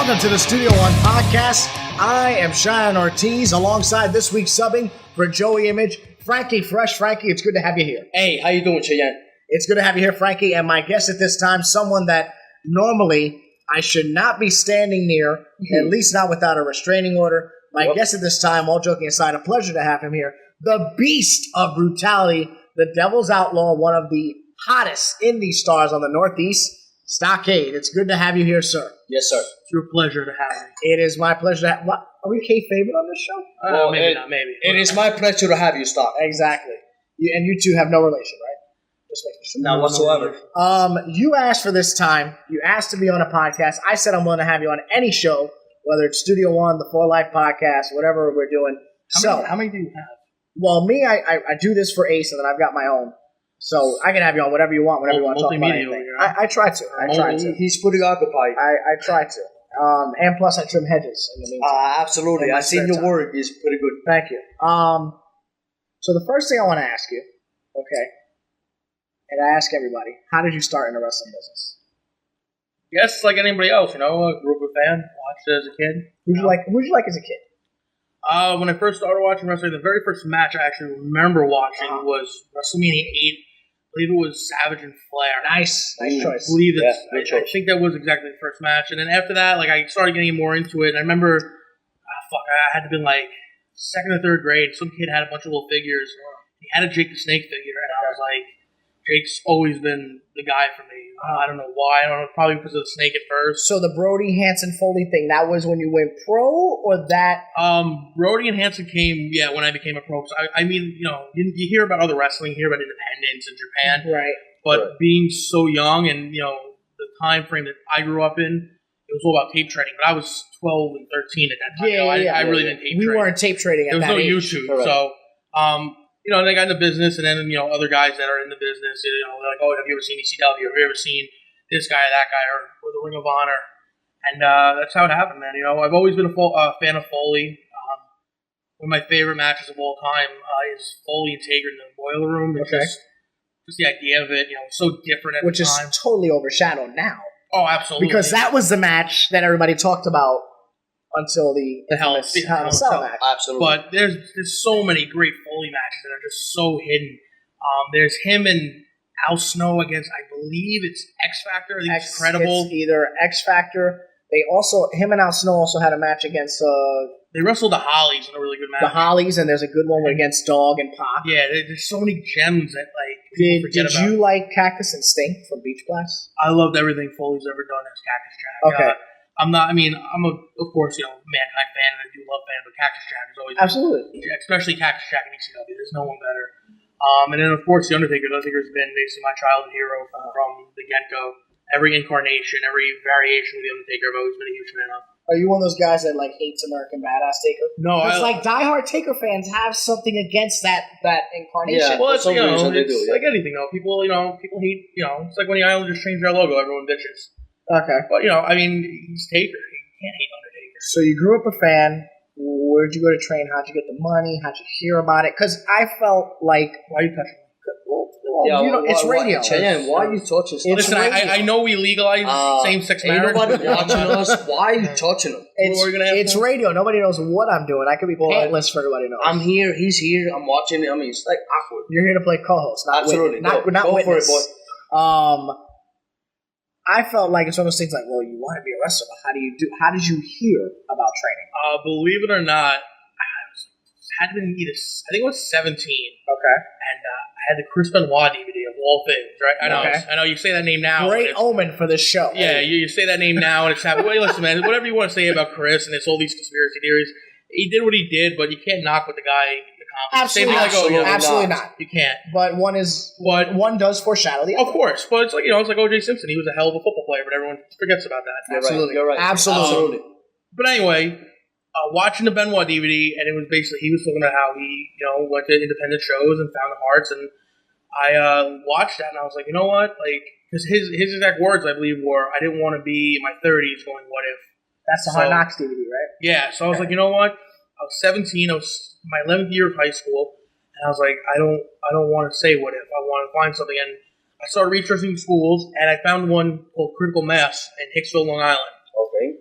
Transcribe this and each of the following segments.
Welcome to the Studio One podcast. I am Cheyenne Ortiz, alongside this week's subbing for Joey Image, Frankie Fresh. Frankie, it's good to have you here. Hey, how you doing, Cheyenne? It's good to have you here, Frankie, and my guest at this time, someone that normally I should not be standing near, at least not without a restraining order. My guest at this time, all joking aside, a pleasure to have him here. The beast of brutality, the Devils Outlaw, one of the hottest indie stars on the Northeast, Stockade. It's good to have you here, sir. Yes, sir. It's your pleasure to have me. It is my pleasure to have. What, are we kayfabing on this show? Well, Maybe not. Maybe. It is my pleasure to have you, Stock. Exactly. And you two have no relation, right? Just making sure. Not whatsoever. You asked for this time. You asked to be on a podcast. I said I'm willing to have you on any show, whether it's Studio One, the For Life podcast, whatever we're doing. How many do you have? Well, me, I do this for Ace, and then I've got my own. So I can have you on whatever you want, whenever you want to talk about anything. I try to. He's pretty occupied. I try to. And plus, I trim hedges in the meantime. Absolutely. I've seen your work. It's pretty good. Thank you. So the first thing I want to ask you, okay, and I ask everybody, how did you start in the wrestling business? Yes, like anybody else, you know, I grew up a fan, watched it as a kid. Who'd you like as a kid? When I first started watching wrestling, the very first match I actually remember watching was WrestleMania 8. I believe it was Savage and Flair. Nice choice. I think that was exactly the first match. And then after that, like, I started getting more into it. And I remember, I had to been like second or third grade. Some kid had a bunch of little figures. He had a Jake the Snake figure, and I was like, Jake's always been the guy for me. I don't know why. I don't know, probably because of the snake at first. So the Brody Hansen Foley thing, that was when you went pro, or that? Brody and Hansen came, when I became a pro. So I mean, you know, you hear about other wrestling, you hear about independence in Japan, right? But being so young, and you know, the time frame that I grew up in, it was all about tape trading. But I was 12 and 13 at that time. I really didn't tape trade. We weren't tape trading at that age. There was no YouTube, so you know, they got in the business, and then, you know, other guys that are in the business, you know, they're like, oh, have you ever seen ECW? Have you ever seen this guy, that guy, or the Ring of Honor? And that's how it happened, man. You know, I've always been a fan of Foley. One of my favorite matches of all time is Foley and Taker in the Boiler Room. It's just the idea of it, you know, so different at the time. Which is totally overshadowed now. Oh, absolutely. Because that was the match that everybody talked about until the Hell in a Cell match. Absolutely. But there's so many great Foley matches that are just so hidden. There's him and Al Snow against, I believe it's X Factor. I think it's Credible. It's either X Factor. Him and Al Snow also had a match against... they wrestled the Hollies in a really good match. The Hollies, and there's a good one against Dog and Pac. Yeah, there's so many gems that, like, Did you like Cactus and Sting from Beach Blast? I loved everything Foley's ever done as Cactus Jack. Okay. I'm of course, you know, Mankind fan, and I do love fan, but Cactus Jack is always... Absolutely. Especially Cactus Jack in ECW. There's no one better. And then, of course, The Undertaker. The Undertaker's been basically my childhood hero from the get-go. Every incarnation, every variation of The Undertaker, I've always been a huge fan of. Are you one of those guys that, like, hates American Badass Taker? No, it's like diehard Taker fans have something against that incarnation. Yeah, well, it's, you know, it's like anything, though. People hate, you know, it's like when the Islanders changed their logo, everyone bitches. Okay. But, you know, I mean, he's Taker. He can't hate Undertaker. So you grew up a fan. Where'd you go to train? How'd you get the money? How'd you hear about it? Because I felt like... Why are you touching me? It's radio. Cheyenne, why are you touching stuff? Listen, I know we legalize same-sex marriage. Ain't nobody watching us. Why are you touching them? It's radio. Nobody knows what I'm doing. I could be pantless for everybody knows. I'm here. He's here. I'm watching it. I mean, it's like awkward. You're here to play co-host, not absolutely witness. Not go witness. for it, boy. I felt like it's one of those things like, well, you want to be a wrestler, but how did you hear about training? Believe it or not, I think it was 17. Okay. And I had the Chris Benoit DVD of all things, right? I know you say that name now. Great omen for this show. Yeah, you say that name now, and it's happening. Wait, listen, man, whatever you want to say about Chris, and it's all these conspiracy theories, he did what he did, but you can't knock what the guy accomplished. Absolutely not. You can't. But one does foreshadow the other. Of course, but it's like, you know, it's like O.J. Simpson. He was a hell of a football player, but everyone forgets about that. You're right. Absolutely. But anyway, watching the Benoit DVD, and it was basically, he was talking about how he, you know, went to independent shows and found the hearts, and I watched that, and I was like, you know what, like, because his exact words, I believe, were, I didn't want to be in my 30s going, what if? That's the Hard Knocks DVD, right? Yeah, so I was like, you know what, I was 17, I was in my 11th year of high school, and I was like, I don't want to say what if, I want to find something, and I started researching schools, and I found one called Critical Mass in Hicksville, Long Island. Okay.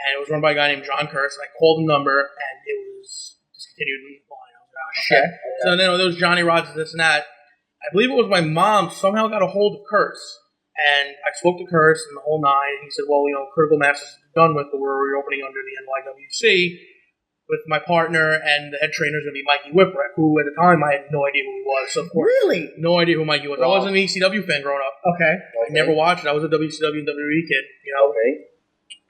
and it was run by a guy named John Kurtz. And I called the number, and it was discontinued in the line. I was like, oh, shit. Okay. So then there was Johnny Rods and this and that. I believe it was my mom somehow got a hold of Kurtz. And I spoke to Kurtz and the whole nine, and he said, well, Critical Mass is done with, but we're reopening under the NYWC with my partner, and the head trainer is going to be Mikey Whipwreck, who at the time I had no idea who he was. So of course, Really? no idea who Mikey was. Wow. I wasn't an ECW fan growing up. Okay. I never watched it. I was a WCW and WWE kid, Okay.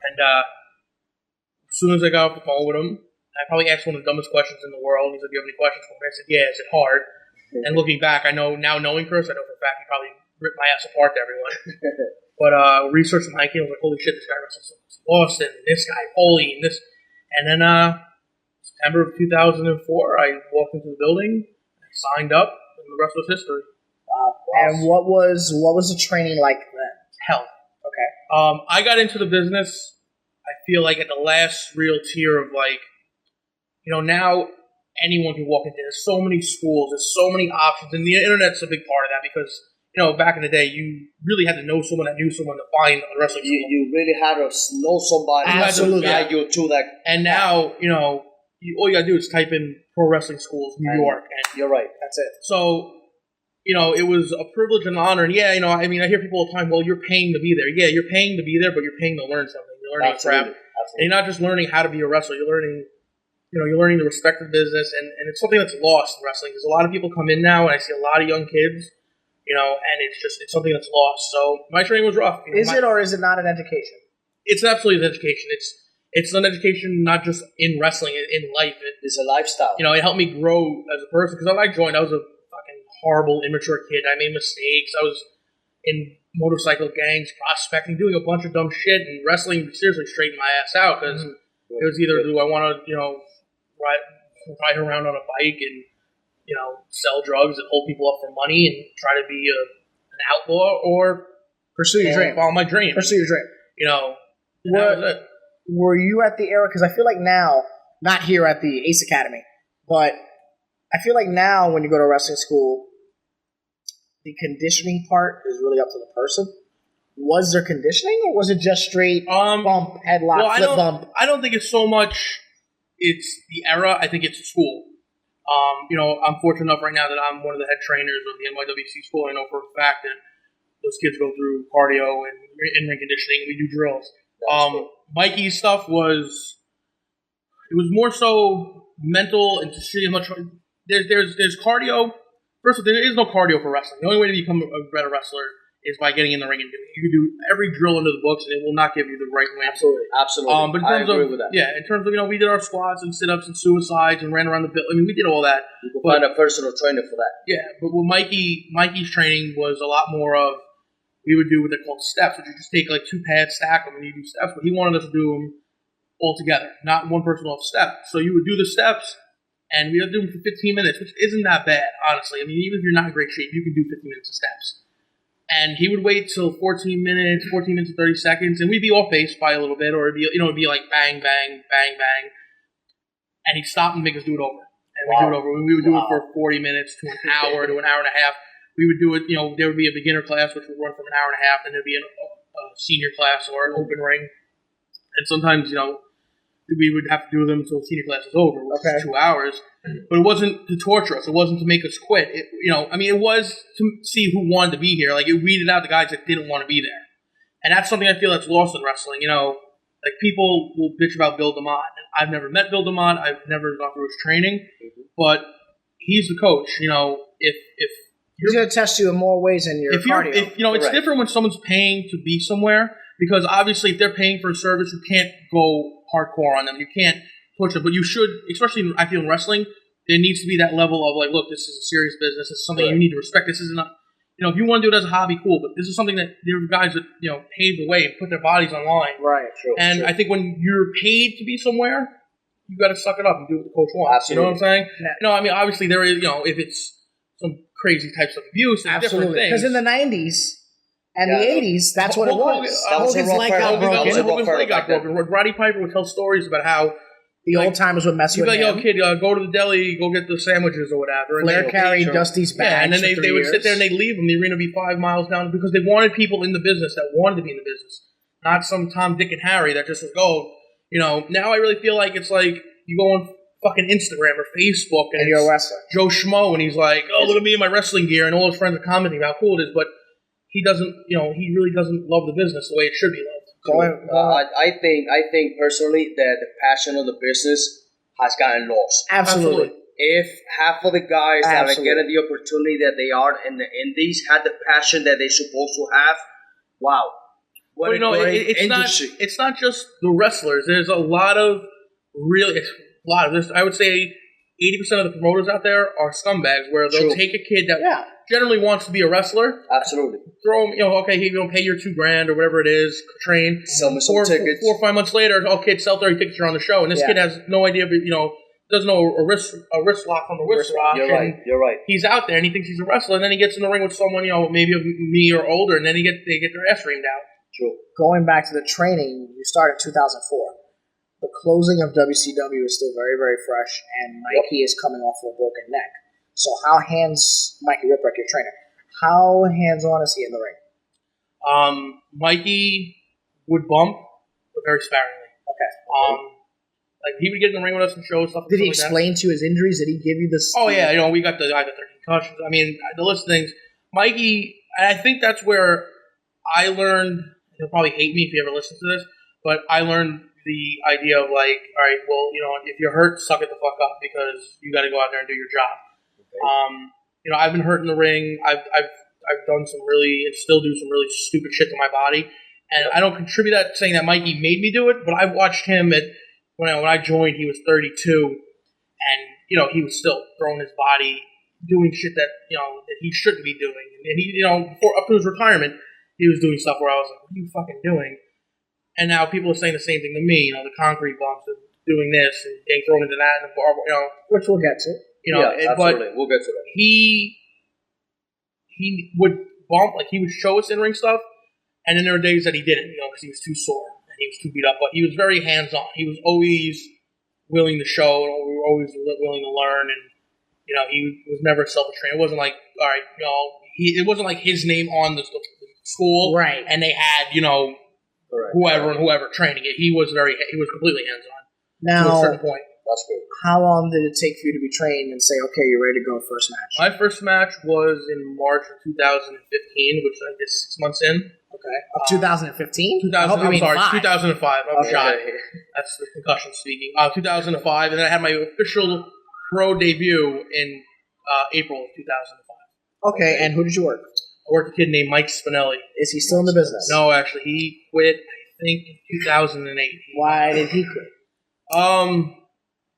And as soon as I got off the phone with him, I probably asked one of the dumbest questions in the world. He said, do you have any questions for me? I said, yeah. I said, hard. And looking back, I know now, knowing Chris, I know for a fact he probably ripped my ass apart to everyone. But researching Mikey, I was like, holy shit, this guy wrestles in Boston, and this guy, Foley, and this. And then September of 2004, I walked into the building, I signed up, and the rest was history. Wow. And what was the training like then? Hell. Okay. I got into the business, I feel like, at the last real tier of, like, now anyone can walk into. There's so many schools, there's so many options, and the internet's a big part of that because, back in the day, you really had to know someone that knew someone to find a wrestling school. You really had to know somebody. Absolutely. Guide you to that. And now, all you gotta do is type in pro wrestling schools, New York, and You're right. That's it. so, it was a privilege and an honor. And yeah, I hear people all the time, well, you're paying to be there. Yeah, you're paying to be there, but you're paying to learn something. You're learning crap. And you're not just learning how to be a wrestler. You're learning, you're learning the respect of the business, and it's something that's lost in wrestling. Because a lot of people come in now, and I see a lot of young kids, and it's something that's lost. So my training was rough. Is it or is it not an education? It's absolutely an education. It's an education not just in wrestling, in life. It's a lifestyle. It helped me grow as a person. Because when I joined, I was a fucking horrible, immature kid. I made mistakes. I was in motorcycle gangs, prospecting, doing a bunch of dumb shit, and wrestling seriously straightened my ass out. Because it was either do I want to, ride around on a bike and sell drugs and hold people up for money and try to be an outlaw, or Pursue your dream. follow my dream. Pursue your dream. And that was it. Were you at the era? Because I feel like now, not here at the Ace Academy, but I feel like now when you go to wrestling school, the conditioning part is really up to the person. Was there conditioning, or was it just straight bump, headlock, flip bump? I don't think it's so much it's the era. I think it's the school. I'm fortunate enough right now that I'm one of the head trainers of the NYWC school. I know for a fact that those kids go through cardio and in-ring conditioning, and we do drills. Mikey's stuff was more so mental and just shitty much. There's cardio. First of all, there is no cardio for wrestling. The only way to become a better wrestler is by getting in the ring and doing it. You can do every drill under the books, and it will not give you the right win. Absolutely. But in terms I agree with that. Yeah, in terms of, we did our squats and sit-ups and suicides and ran around the building. We did all that. You can find a personal trainer for that. Yeah, but what Mikey's training was a lot more of, we would do what they called steps, which you just take like two pads, stack them, and you do steps. But he wanted us to do them all together, not one person off step. So you would do the steps, and we would do them for 15 minutes, which isn't that bad, honestly. Even if you're not in great shape, you can do 15 minutes of steps. And he would wait till 14 minutes and 30 seconds, and we'd be off base by a little bit, or it'd be like bang, bang, bang, bang. And he'd stop and make us do it over. And we'd do it over. We would do it for 40 minutes to an hour to an hour and a half. We would do it, there would be a beginner class, which would run from an hour and a half, and there'd be a senior class or an open ring. And sometimes, we would have to do them until the senior class was over, which is 2 hours. But it wasn't to torture us. It wasn't to make us quit. It was to see who wanted to be here. Like, it weeded out the guys that didn't want to be there. And that's something I feel that's lost in wrestling. Like, people will bitch about Bill DeMott. And I've never met Bill DeMott. I've never gone through his training. But he's the coach. If he's going to test you in more ways than your cardio. It's different when someone's paying to be somewhere. Because obviously, if they're paying for a service, you can't go hardcore on them. You can't push it. But you should, especially I feel in wrestling, there needs to be that level of like, look, this is a serious business. This is something you need to respect. This isn't if you want to do it as a hobby, cool. But this is something that there are guys that, paved the way and put their bodies online. Right, true. And I think when you're paid to be somewhere, you got to suck it up and do what the coach wants. Absolutely. You know what I'm saying? Yeah. Obviously there is, if it's some crazy types of abuse, it's different things. Because in the 90s, and the 80s, that's what it was. Hogan's leg got broken. Hogan's leg got broken. Roddy Piper would tell stories about how the old timers would mess with him. Yo, kid, go to the deli, go get the sandwiches or whatever. Flair carried Dusty's bags. Yeah, and then they would sit there and they'd leave him. The arena would be 5 miles down because they wanted people in the business that wanted to be in the business, not some Tom, Dick, and Harry that just was Now I really feel like it's like you go on fucking Instagram or Facebook and you're a wrestler. Joe Schmo, and he's like, oh, look at me in my wrestling gear, and all his friends are commenting about how cool it is, but he doesn't, he really doesn't love the business the way it should be loved. I think personally that the passion of the business has gotten lost. Absolutely. If half of the guys that are getting the opportunity that they are in the indies had the passion that they're supposed to have, wow. What it's not just the wrestlers. There's a lot of I would say 80% of the promoters out there are scumbags where they'll take a kid that generally wants to be a wrestler. Absolutely. Throw him, okay, he's going to pay your $2,000 or whatever it is, train. Sell me some tickets. 4 or 5 months later, kid, sell 30 tickets, you're on the show. And this kid has no idea, doesn't know a wrist lock from a wrist lock. You're right. He's out there and he thinks he's a wrestler, and then he gets in the ring with someone, maybe of me or older, and then they get their ass reamed out. True. Going back to the training, you started in 2004. The closing of WCW is still very, very fresh, and Mikey is coming off of a broken neck. So Mikey Whipwreck, your trainer, how hands-on is he in the ring? Mikey would bump, but very sparingly. Okay. Like he would get in the ring with us and show us stuff. Did he explain to you his injuries? Did he give you this? Oh yeah, I got 13 concussions. I mean, the list of things. Mikey, I think that's where I learned. He'll probably hate me if he ever listens to this, but I learned the idea of like, all right, well, if you're hurt, suck it the fuck up because you got to go out there and do your job. Okay. I've been hurt in the ring. I've done some really, and still do some really stupid shit to my body, and I don't contribute that saying that Mikey made me do it, but I watched him when I joined, he was 32, and he was still throwing his body, doing shit that that he shouldn't be doing, and he before up to his retirement, he was doing stuff where I was like, what are you fucking doing? And now people are saying the same thing to me, the concrete bumps and doing this and getting thrown into that and the bar, which we'll get to. Absolutely. We'll get to that. He would bump, like he would show us in-ring stuff, and then there were days that he didn't, because he was too sore and he was too beat up, but he was very hands-on. He was always willing to show, and we were always willing to learn, and, he was never self-trained. It wasn't like, all right, it wasn't like his name on the school, right? And they had, whoever training it. He was completely hands-on. Now, to a certain point. That's good. How long did it take for you to be trained and say, okay, you're ready to go first match? My first match was in March of 2015, which I guess 6 months in. Okay. Of 2015? I'm sorry, 2005. I'm shot. Okay. That's the concussion speaking. 2005, and then I had my official pro debut in April of 2005. Okay, and who did you work? I worked a kid named Mike Spinelli. Is he still in the business? No, actually, he quit, I think, in 2008. Why did he quit?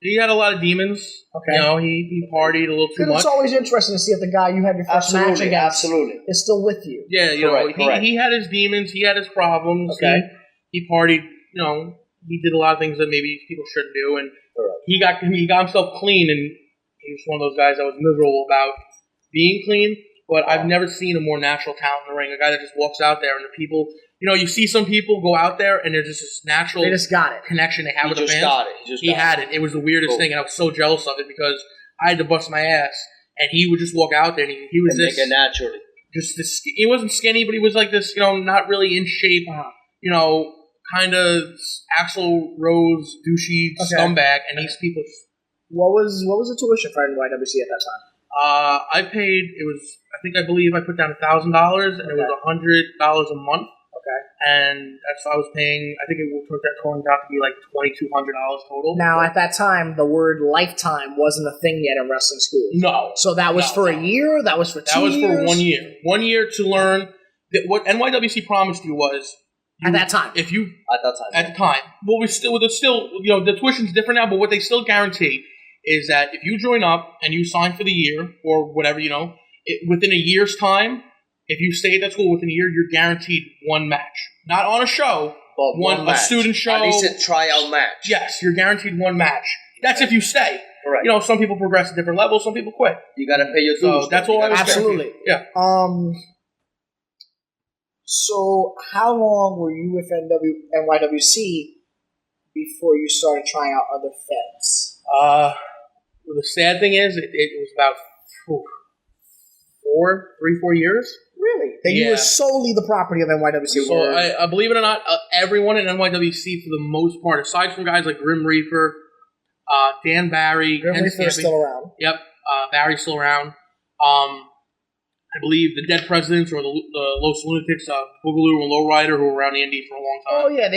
He had a lot of demons. Okay. He partied a little too much. It's always interesting to see if the guy you had your first match against is still with you. Yeah, correct. He had his demons. He had his problems. Okay. He partied, he did a lot of things that maybe people shouldn't do. And he got himself clean, and he was one of those guys that was miserable about being clean. But I've never seen a more natural talent in the ring. A guy that just walks out there and the people, you see some people go out there and there's just this natural they just got it. Connection they have with the fans. He had it. It was the weirdest thing, and I was so jealous of it because I had to bust my ass, and he would just walk out there and he was this naturally. Just this. He wasn't skinny, but he was like this, not really in shape, kind of Axl Rose douchey scumbag, and these people. What was the tuition for NYWC at that time? I paid. I believe I put down $1,000, and it was $100 a month. Okay. And that's what I was paying. I think it would put that total out to be like $2,200 total. Now, at that time, the word lifetime wasn't a thing yet in wrestling schools. No. So that was for a year? That was for 2 years? That was for 1 year. 1 year to learn that what NYWC promised you was. At that time. At the time. Well, the tuition's different now, but what they still guarantee is that if you join up and you sign for the year or whatever, within a year's time, if you stay at that school within a year, you're guaranteed one match. Not on a show, but a student show. At least a tryout match. Yes, you're guaranteed one match. That's if you stay. Correct. Some people progress at different levels, some people quit. You got to pay your dues. So that's all I was absolutely. Yeah. So how long were you with NYWC before you started trying out other feds? The sad thing is, it was about 4 years. Really? That you were solely the property of NYWC. So I believe it or not, everyone in NYWC for the most part, aside from guys like Grim Reaper, Dan Barry, Grim Reaper is still around. Yep, Barry's still around. I believe the Dead Presidents or the Los Lunatics, Boogaloo and Lowrider, who were around Andy for a long time. Oh yeah,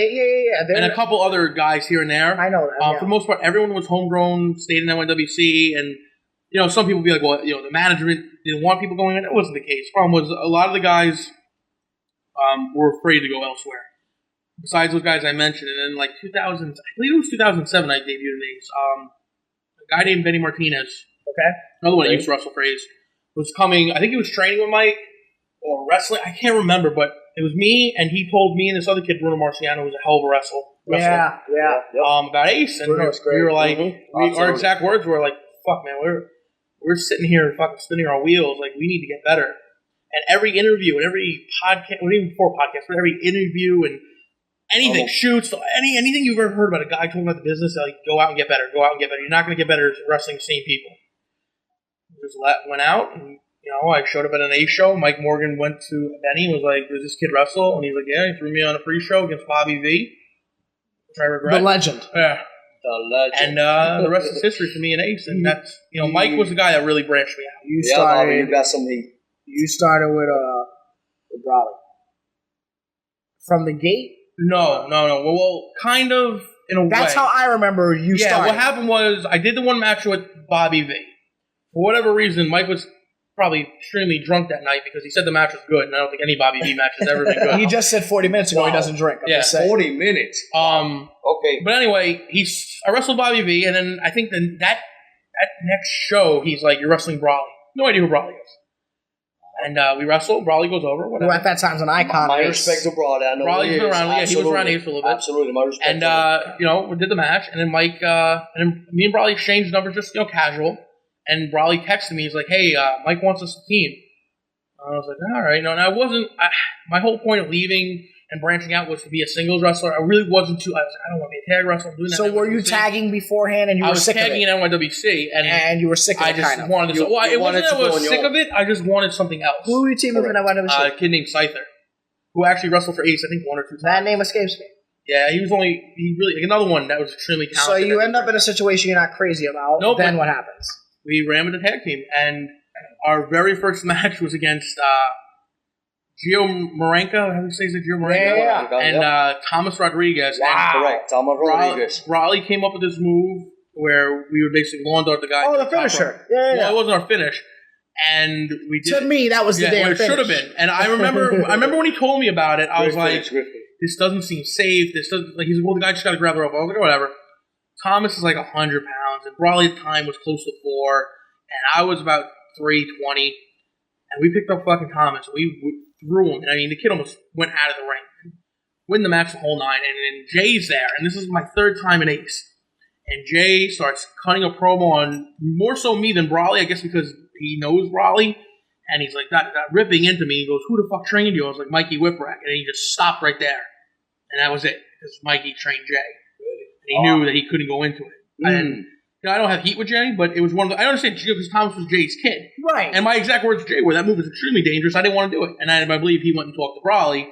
and a couple other guys here and there. I know them. For the most part, everyone was homegrown, stayed in NYWC, and some people would be like, well, the management didn't want people going in. That wasn't the case. The problem was a lot of the guys were afraid to go elsewhere. Besides those guys I mentioned, and then like 2000, I believe it was 2007, I debuted in Ace. A guy named Benny Martinez. Okay. Another one that used to wrestle for Ace. Was coming, I think he was training with Mike or wrestling. I can't remember, but it was me, and he told me and this other kid, Bruno Marciano, who's a hell of a wrestler. Yeah. About Ace, and we were like, our exact words were like, "Fuck, man, we're sitting here fucking spinning our wheels. Like, we need to get better." And every interview and every podcast, well, even before podcast, but every interview and anything, shoots, anything you've ever heard about a guy talking about the business, like, go out and get better. Go out and get better. You're not going to get better wrestling the same people. Just went out, and I showed up at an A show. Mike Morgan went to Benny and was like, "Does this kid wrestle?" And he's like, "Yeah." He threw me on a pre-show against Bobby V, which I regret. The legend. Yeah. The legend. And the rest is history for me and Ace. And that's Mike was the guy that really branched me out. You got some heat. You started with Brawley. From the gate? No. Well, kind of in a way. That's how I remember you started. Yeah. What happened was I did the one match with Bobby V. For whatever reason, Mike was probably extremely drunk that night because he said the match was good, and I don't think any Bobby V match has ever been good. He just said 40 minutes ago he doesn't drink. Yeah, 40 minutes. Okay. But anyway, I wrestled Bobby V, and then I think that next show, he's like, "You're wrestling Brawley." No idea who Brawley is. And we wrestle. Brawley goes over. Whatever. Who at that time's an icon. My respect to Brawley. I know Brawley's been around. Yeah, he was around Ace for a little bit. Absolutely, my respect. And we did the match, and then Mike, and then me and Brawley exchanged numbers, just casual. And Brawley texted me. He's like, "Hey, Mike wants us to team." I was like, "All right." No, and I wasn't. My whole point of leaving and branching out was to be a singles wrestler. I really wasn't too. I was like, I don't want to be a tag wrestler. I'm doing that. So were you tagging beforehand, and you were sick of it? I was tagging in NYWC, and you were sick of it. I just wanted to. Well, it wasn't that I was sick of it. I just wanted something else. Who were you teaming with in NYWC? A kid named Scyther, who actually wrestled for Ace, I think, 1 or 2 times. That name escapes me. Yeah, he really another one that was extremely talented. So you end up in a situation you're not crazy about. Nope. Then what happens? We ran with the tag team, and our very first match was against Gio Marenko. How do you say it? Gio Marenko? Yeah. And Thomas Rodriguez. Wow. And correct. Thomas Rodriguez. Raleigh came up with this move where we would basically lawn dart the guy. Oh, the finisher. Yeah. Well, it wasn't our finish. And we did. To me, that was the damn finish. It should have been. And I remember when he told me about it, I was like, this doesn't seem safe. This doesn't, like, he's like, well, the guy just got to grab the rope. I was like, whatever. Thomas is like 100 pounds, and Brawley at the time was close to 4, and I was about 320, and we picked up fucking Thomas. We threw him, and I mean, the kid almost went out of the ring. Win the match the whole 9, and then Jay's there, and this is my 3rd time in Ace. And Jay starts cutting a promo on more so me than Brawley, I guess because he knows Brawley, and he's like, that ripping into me. He goes, "Who the fuck trained you?" I was like, "Mikey Whipwreck," and he just stopped right there, and that was it, because Mikey trained Jay. He knew that he couldn't go into it. And I don't have heat with Jay, but it was one of the... I understand because Thomas was Jay's kid. Right. And my exact words to Jay were, that move is extremely dangerous. I didn't want to do it. And I believe he went and talked to Brawley.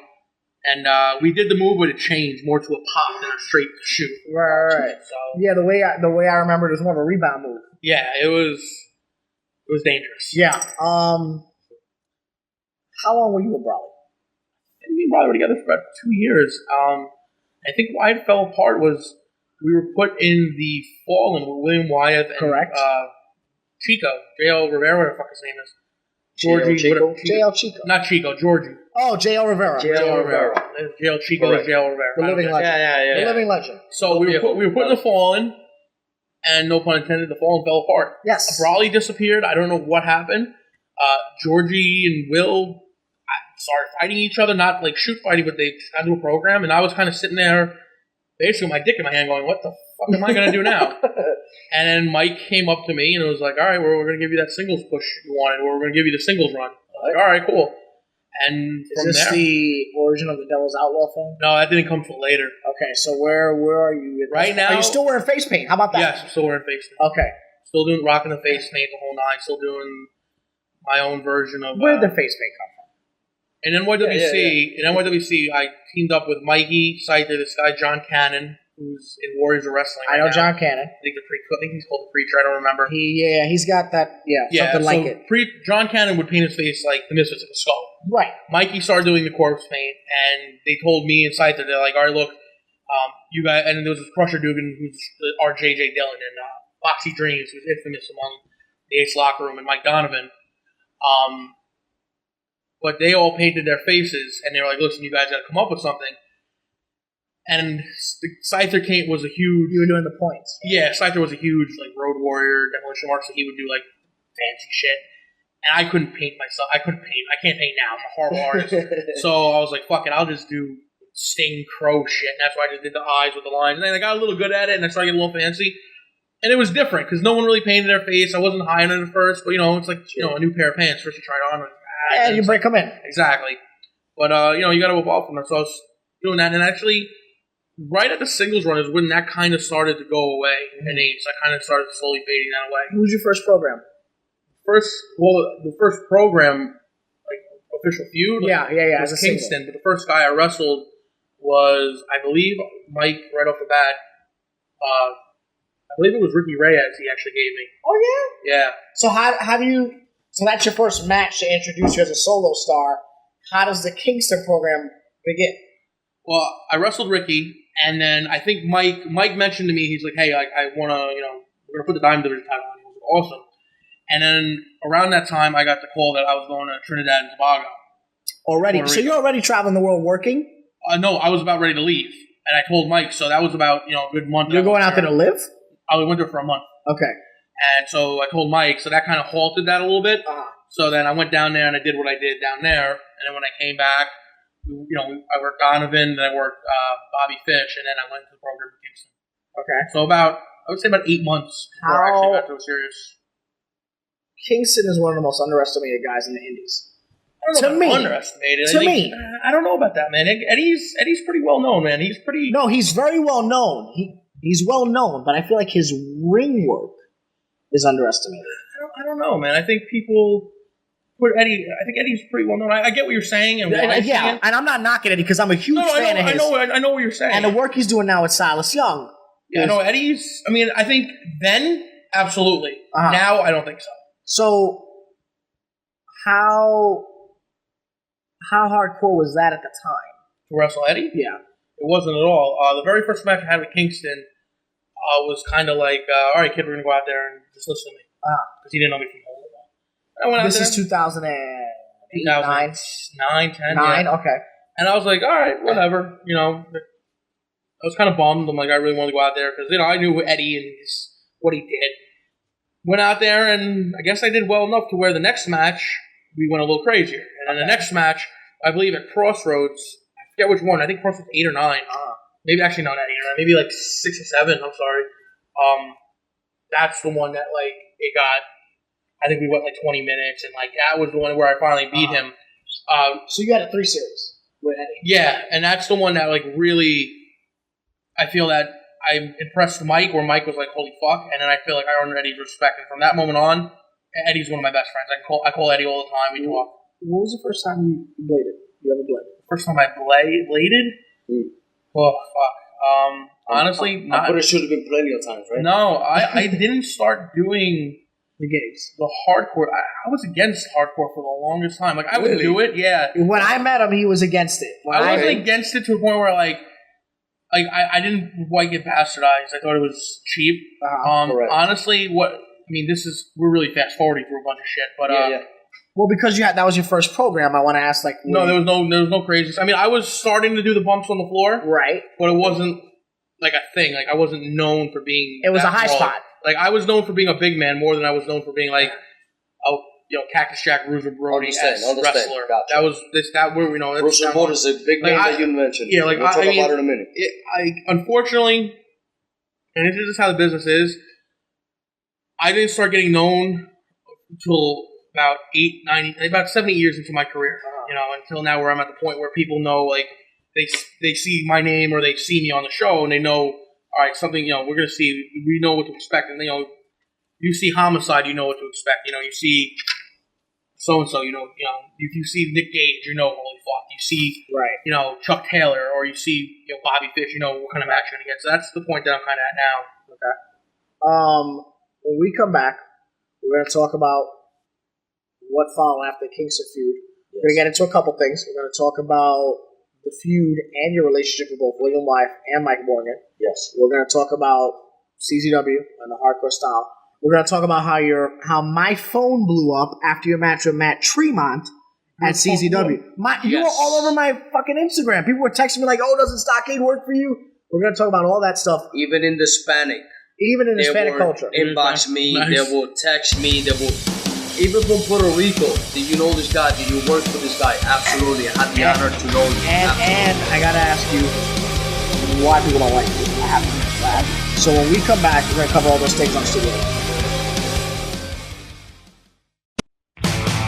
And we did the move, but it changed more to a pop than a straight shoot. Right. So, yeah, the way I remember it was more of a rebound move. Yeah, it was dangerous. Yeah. How long were you with Brawley? Me and Brawley were together for about 2 years. I think why it fell apart was... We were put in the Fallen with William Wyeth and Chico. J.L. Rivera, whatever the fuck his name is. Georgie. J.L. Chico. Not Chico, Georgie. Oh, J.L. Rivera. J.L. Rivera. J.L. Chico is J.L. Rivera. The living legend. Yeah. The living legend. So we were put in the Fallen, and no pun intended, the Fallen fell apart. Yes. Brawley disappeared. I don't know what happened. Georgie and Will started fighting each other, not like shoot fighting, but they got into a program, and I was kind of sitting there basically with my dick in my hand going, what the fuck am I going to do now? And then Mike came up to me and was like, all right, we're going to give you that singles push you wanted, or we're going to give you the singles run. I was like, all right, cool. And is this the origin of the Devils Outlaw thing? No, that didn't come till later. Okay, so where are you? Right now. Are you still wearing face paint? How about that? Yes, I'm still wearing face paint. Okay. Still rocking the face paint the whole 9. Still doing my own version of... Where did the face paint come from? In NYWC, I teamed up with Mikey, Scyther, this guy John Cannon, who's in Warriors of Wrestling. I know John Cannon. I think he's called the Preacher. I don't remember. He's got that. Yeah, something like it. John Cannon would paint his face like the Misfits of a skull. Right. Mikey started doing the corpse paint, and they told me and Scyther, they're like, all right, look, you guys, and there was this Crusher Dugan who's our JJ Dillon, and Foxy Dreams, who's infamous among the Ace Locker Room, and Mike Donovan. But they all painted their faces, and they were like, listen, you guys got to come up with something. And Scyther was a huge... You were doing the points. Yeah, Scyther was a huge Road Warrior, Demolition Mark, so he would do fancy shit. And I couldn't paint myself. I can't paint now. I'm a horrible artist. So I was like, fuck it, I'll just do Sting Crow shit. And that's why I just did the eyes with the lines. And then I got a little good at it, and I started getting a little fancy. And it was different, because no one really painted their face. I wasn't high on it at first, but, it's like, a new pair of pants. First you try it on. And you break them in. Exactly. But, you got to evolve from it. So I was doing that. And actually, right at the singles run is when that kind of started to go away in Ace. I kind of started slowly fading that away. Who was your first program? The first program, official feud? Yeah. Was Kingston. But the first guy I wrestled was, I believe, Mike right off the bat. I believe it was Ricky Reyes he actually gave me. Oh, yeah? Yeah. So how do you... So that's your first match to introduce you as a solo star. How does the Kingston program begin? Well, I wrestled Ricky, and then I think Mike mentioned to me, he's like, hey, I want to, we're going to put the Diamond Division title on. It was awesome. And then around that time, I got the call that I was going to Trinidad and Tobago. Already? So you're already traveling the world working? No, I was about ready to leave. And I told Mike, so that was about, a good month. You're going out there to live? I went there for a month. Okay. And so I told Mike, so that kind of halted that a little bit. Uh-huh. So then I went down there and I did what I did down there. And then when I came back, I worked Donovan, then I worked Bobby Fish, and then I went to the program in Kingston. Okay. So I would say about 8 months before I actually got to a serious. Kingston is one of the most underestimated guys in the Indies. I don't know about underestimated. I don't know about that, man. Eddie's pretty well known, man. No, he's very well known. He's well known, but I feel like his ring work is underestimated. I don't know, man. I think people put Eddie. I think Eddie's pretty well known. I get what you're saying, and and I'm not knocking Eddie because I'm a huge fan of his. I know what you're saying, and the work he's doing now with Silas Young. Yeah, no, Eddie's. I mean, I think then absolutely. Uh-huh. Now I don't think so. So how hardcore was that at the time? To wrestle Eddie? Yeah. It wasn't at all. The very first match I had with Kingston was kind of like, all right, kid, we're going to go out there and just listen to me. Because he didn't know me from home. I went out there. This is 2008, 9? 10, 9, yeah. Okay. And I was like, all right, whatever. I was kind of bummed. I'm like, I really wanted to go out there because, I knew Eddie and what he did. Went out there, and I guess I did well enough to where the next match, we went a little crazier. And then the next match, I believe at Crossroads, I forget which one. I think Crossroads 8 or 9. Maybe actually not 8 or 9. Maybe like 6 or 7. I'm sorry. That's the one that it got. I think we went 20 minutes, and that was the one where I finally beat him. So you had a 3 series with Eddie. Yeah, and that's the one that really, I feel that I impressed Mike, where Mike was like, "Holy fuck!" And then I feel like I earned Eddie's respect, and from that moment on, Eddie's one of my best friends. I call Eddie all the time. We talk. What was the first time you bladed? You ever bladed? First time I bladed? Oh fuck. Honestly, I'm pretty sure there've been plenty of times, right? No, I didn't start doing the gigs, the hardcore. I was against hardcore for the longest time. I would do it, yeah. When I met him, he was against it. I wasn't against it to a point where I didn't get bastardized. I thought it was cheap. Honestly, we're really fast forwarding through a bunch of shit, but yeah. Well, because that was your first program, I want to ask no, there was no crazy. I was starting to do the bumps on the floor, right? But it wasn't a thing. I wasn't known for being. It was a high spot. I was known for being a big man more than I was known for being Cactus Jack Bruiser Brody wrestler. Gotcha. That was that where Bruiser Brody is a big name that you mentioned. Yeah, we'll talk about it in a minute. Unfortunately, and this is how the business is. I didn't start getting known until about 7 years into my career. Until now, where I'm at the point where people know, they see my name or they see me on the show and they know, all right, something, we're gonna see, we know what to expect, and you see Homicide, you know what to expect. You see so and so, if you see Nick Gage, holy fuck. You see, Chuck Taylor, or you see, Bobby Fish, what kind of match you're going to get. So that's the point that I'm kind of at now. Okay. When we come back, we're going to talk about what followed after the Kingston feud. Yes. We're going to get into a couple things. We're going to talk about the feud and your relationship with both William Life and Mike Morgan. Yes. We're going to talk about CZW and the hardcore style. We're going to talk about how my phone blew up after your match with Matt Tremont at CZW. You were all over my fucking Instagram. People were texting me like, "Oh, doesn't Stockade work for you?" We're going to talk about all that stuff. Even in the Hispanic. Even in Hispanic culture. Inbox me. Nice. They will text me. They will. Even from Puerto Rico. Did you know this guy? Did you work for this guy? Absolutely. I had the honor to know you. And I got to ask you why people don't like you. I have to. So when we come back, we're going to cover all those things on Studio.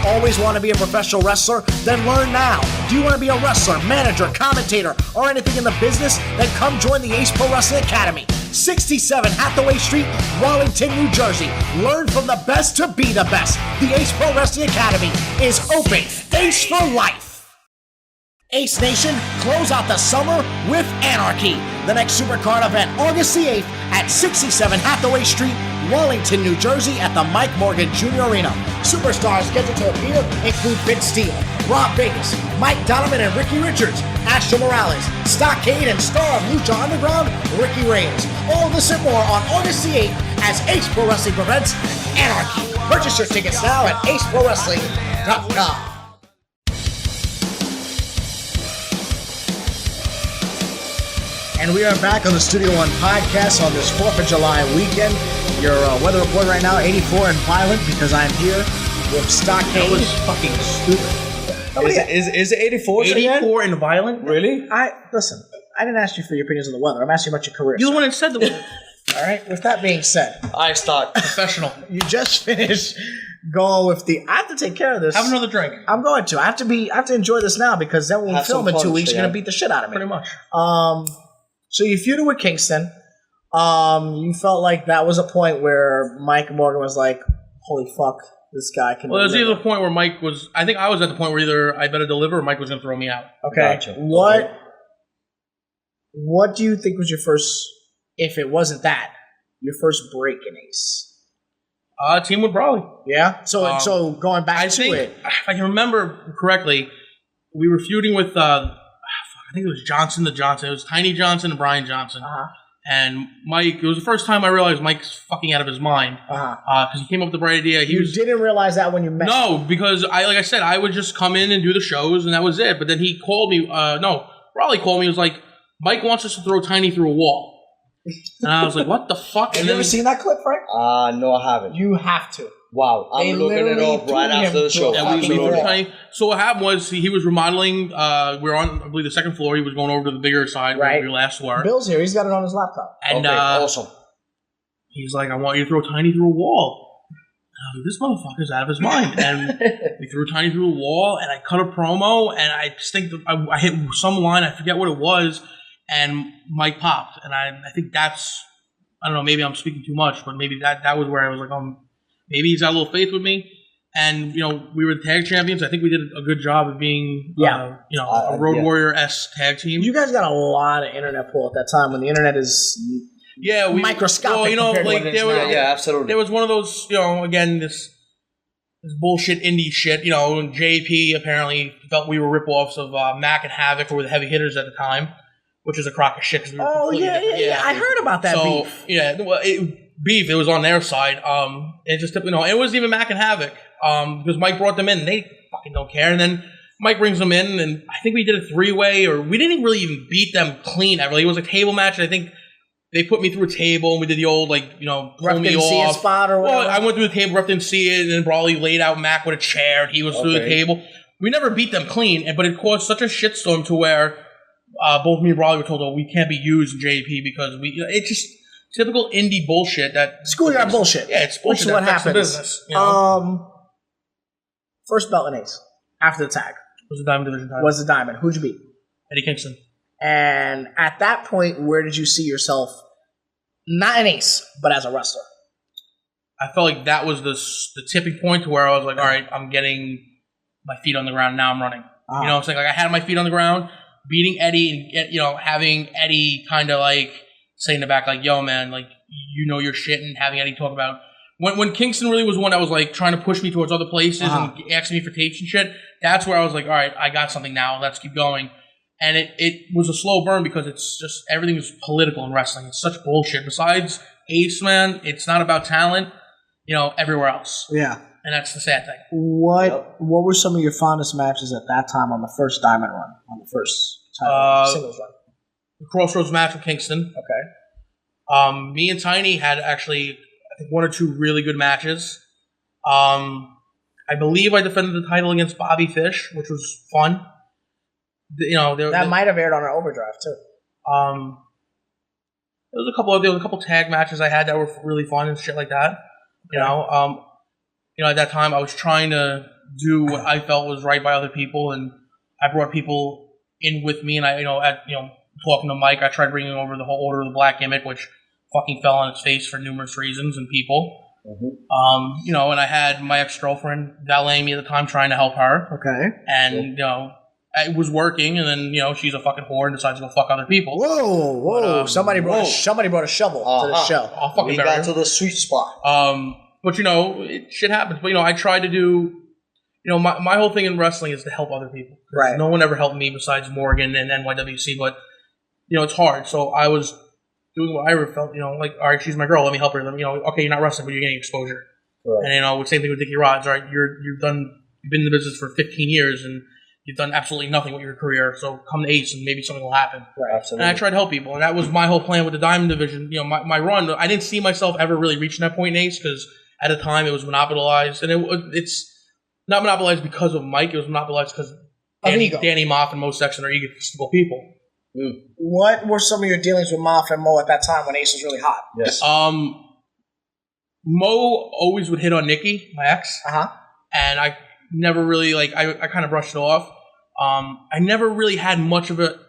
Always want to be a professional wrestler? Then learn now. Do you want to be a wrestler, manager, commentator, or anything in the business? Then come join the Ace Pro Wrestling Academy. 67 Hathaway Street, Wallington, New Jersey. Learn from the best to be the best. The Ace Pro Wrestling Academy is open. Ace for life. Ace Nation, close out the summer with Anarchy. The next Supercard event, August the 8th at 67 Hathaway Street, Wallington, New Jersey at the Mike Morgan Jr. Arena. Superstars scheduled to appear include Vince Steele, Rob Vegas, Mike Donovan and Ricky Richards, Astro Morales, Stockade and star of Lucha Underground, Ricky Reyes. All this and more on August the 8th as Ace Pro Wrestling presents Anarchy. Purchase your tickets now at aceprowrestling.com. And we are back on the Studio One podcast on this 4th of July weekend. Your weather report right now, 84 and violent, because I'm here with Stockade. That was fucking stupid. Is it 84? 84 and violent? Really? Listen, I didn't ask you for your opinions on the weather. I'm asking you about your career. You're the one that said the weather. All right, with that being said. I start. Professional. You just finished going with I have to take care of this. Have another drink. I'm going to. I have to enjoy this now, because then when we film in 2 weeks, you're going to beat the shit out of me. Pretty much. So you feuded with Kingston. You felt like that was a point where Mike Morgan was like, "Holy fuck, this guy can." Well, there's either the point where Mike was. I think I was at the point where either I better deliver or Mike was going to throw me out. Okay. Gotcha. What do you think was your first? If it wasn't that, your first break in Ace? Team with Brawley. Yeah. So going back I think, if I can remember correctly, we were feuding with. I think it was Johnson to Johnson. It was Tiny Johnson and Brian Johnson. And Mike, it was the first time I realized Mike's fucking out of his mind. Because he came up with the bright idea. You didn't realize that when you met him? No, because like I said, I would just come in and do the shows, and that was it. But then he called me. Raleigh called me. He was like, "Mike wants us to throw Tiny through a wall." And I was like, "What the fuck?" Have you ever seen that clip, Frank? No, I haven't. You have to. Wow, I'm looking it up right after the show. So what happened was he was remodeling. We were on, I believe, the second floor. He was going over to the bigger side where we last were. Bill's here. He's got it on his laptop. And awesome. He's like, "I want you to throw Tiny through a wall." And I was like, "This motherfucker's out of his mind." And we threw Tiny through a wall, and I cut a promo, and I just think I hit some line. I forget what it was, and Mike popped. And I think that's, I don't know, maybe I'm speaking too much, but maybe that was where I was like, maybe he's got a little faith with me. And, we were the tag champions. I think we did a good job of being, a Road Warrior-esque tag team. You guys got a lot of internet pull at that time when the internet is microscopic. Well, absolutely. There was one of those, again, this bullshit indie shit. And JP apparently felt we were ripoffs of Mac and Havoc, who were the heavy hitters at the time, which was a crock of shit. We yeah. I heard about that beef. Yeah, well, beef. It was on their side. It just, it wasn't even Mac and Havoc. Because Mike brought them in. They fucking don't care. And then Mike brings them in, and I think we did a 3-way, or we didn't really even beat them clean ever. It was a table match, and I think they put me through a table, and we did the old, pull me off. Ref didn't see a spot or whatever? Well, I went through the table, ref didn't see it, and then Brawley laid out Mac with a chair, and he was through the table. We never beat them clean, but it caused such a shitstorm to where both me and Brawley were told, "Oh, we can't be used in JP because it's just typical indie bullshit that schoolyard bullshit." Yeah, it's bullshit. Which is what happens. Business, First belt in Ace after the tag was the Diamond Division title. Was the Diamond? Who'd you beat? Eddie Kingston. And at that point, where did you see yourself? Not an Ace, but as a wrestler. I felt like that was the tipping point to where I was like, all right, I'm getting my feet on the ground. Now I'm running. You know what I'm saying? Like, I had my feet on the ground, beating Eddie, and, you know, having Eddie kind of, like, say in the back, like, yo, man, like, you know your shit, and having Eddie talk about... When Kingston really was one that was, like, trying to push me towards other places and asking me for tapes and shit, that's where I was like, all right, I got something now. Let's keep going. And it was a slow burn because it's just everything is political in wrestling. It's such bullshit. Besides Ace, man, it's not about talent, you know, everywhere else. Yeah. And that's the sad thing. What were some of your fondest matches at that time on the first Diamond run, on the first singles run? The Crossroads match with Kingston. Okay. Me and Tiny had actually, I think, 1 or 2 really good matches. I believe I defended the title against Bobby Fish, which was fun. You know, that might have aired on our Overdrive too. There was a couple tag matches I had that were really fun and shit like that. You know, at that time I was trying to do what I felt was right by other people, and I brought people in with me. And I, talking to Mike, I tried bringing over the whole Order of the Black gimmick, which fucking fell on its face for numerous reasons and people. Mm-hmm. And I had my ex-girlfriend valeting me at the time, trying to help her. Okay. And it was working, and then she's a fucking whore and decides to go fuck other people. Whoa! But, somebody brought a shovel to the show. I'll fucking we got to the sweet spot. But shit happens. But I tried to do. My whole thing in wrestling is to help other people. Right. No one ever helped me besides Morgan and NYWC. But it's hard. So I was doing what I felt. Like, all right, she's my girl. Let me help her. Okay, you're not wrestling, but you're getting exposure. Right. And same thing with Dickie Rods. All right, you've been in the business for 15 years and you've done absolutely nothing with your career, so come to Ace and maybe something will happen. Right, absolutely. And I tried to help people, and that was my whole plan with the Diamond Division. My run, I didn't see myself ever really reaching that point in Ace because at the time it was monopolized, and it's not monopolized because of Mike. It was monopolized because Danny Moff and Mo Sexton are egotistical people. Mm. What were some of your dealings with Moff and Mo at that time when Ace was really hot? Yes. Mo always would hit on Nikki, my ex, and I never really I kind of brushed it off. I never really had much of a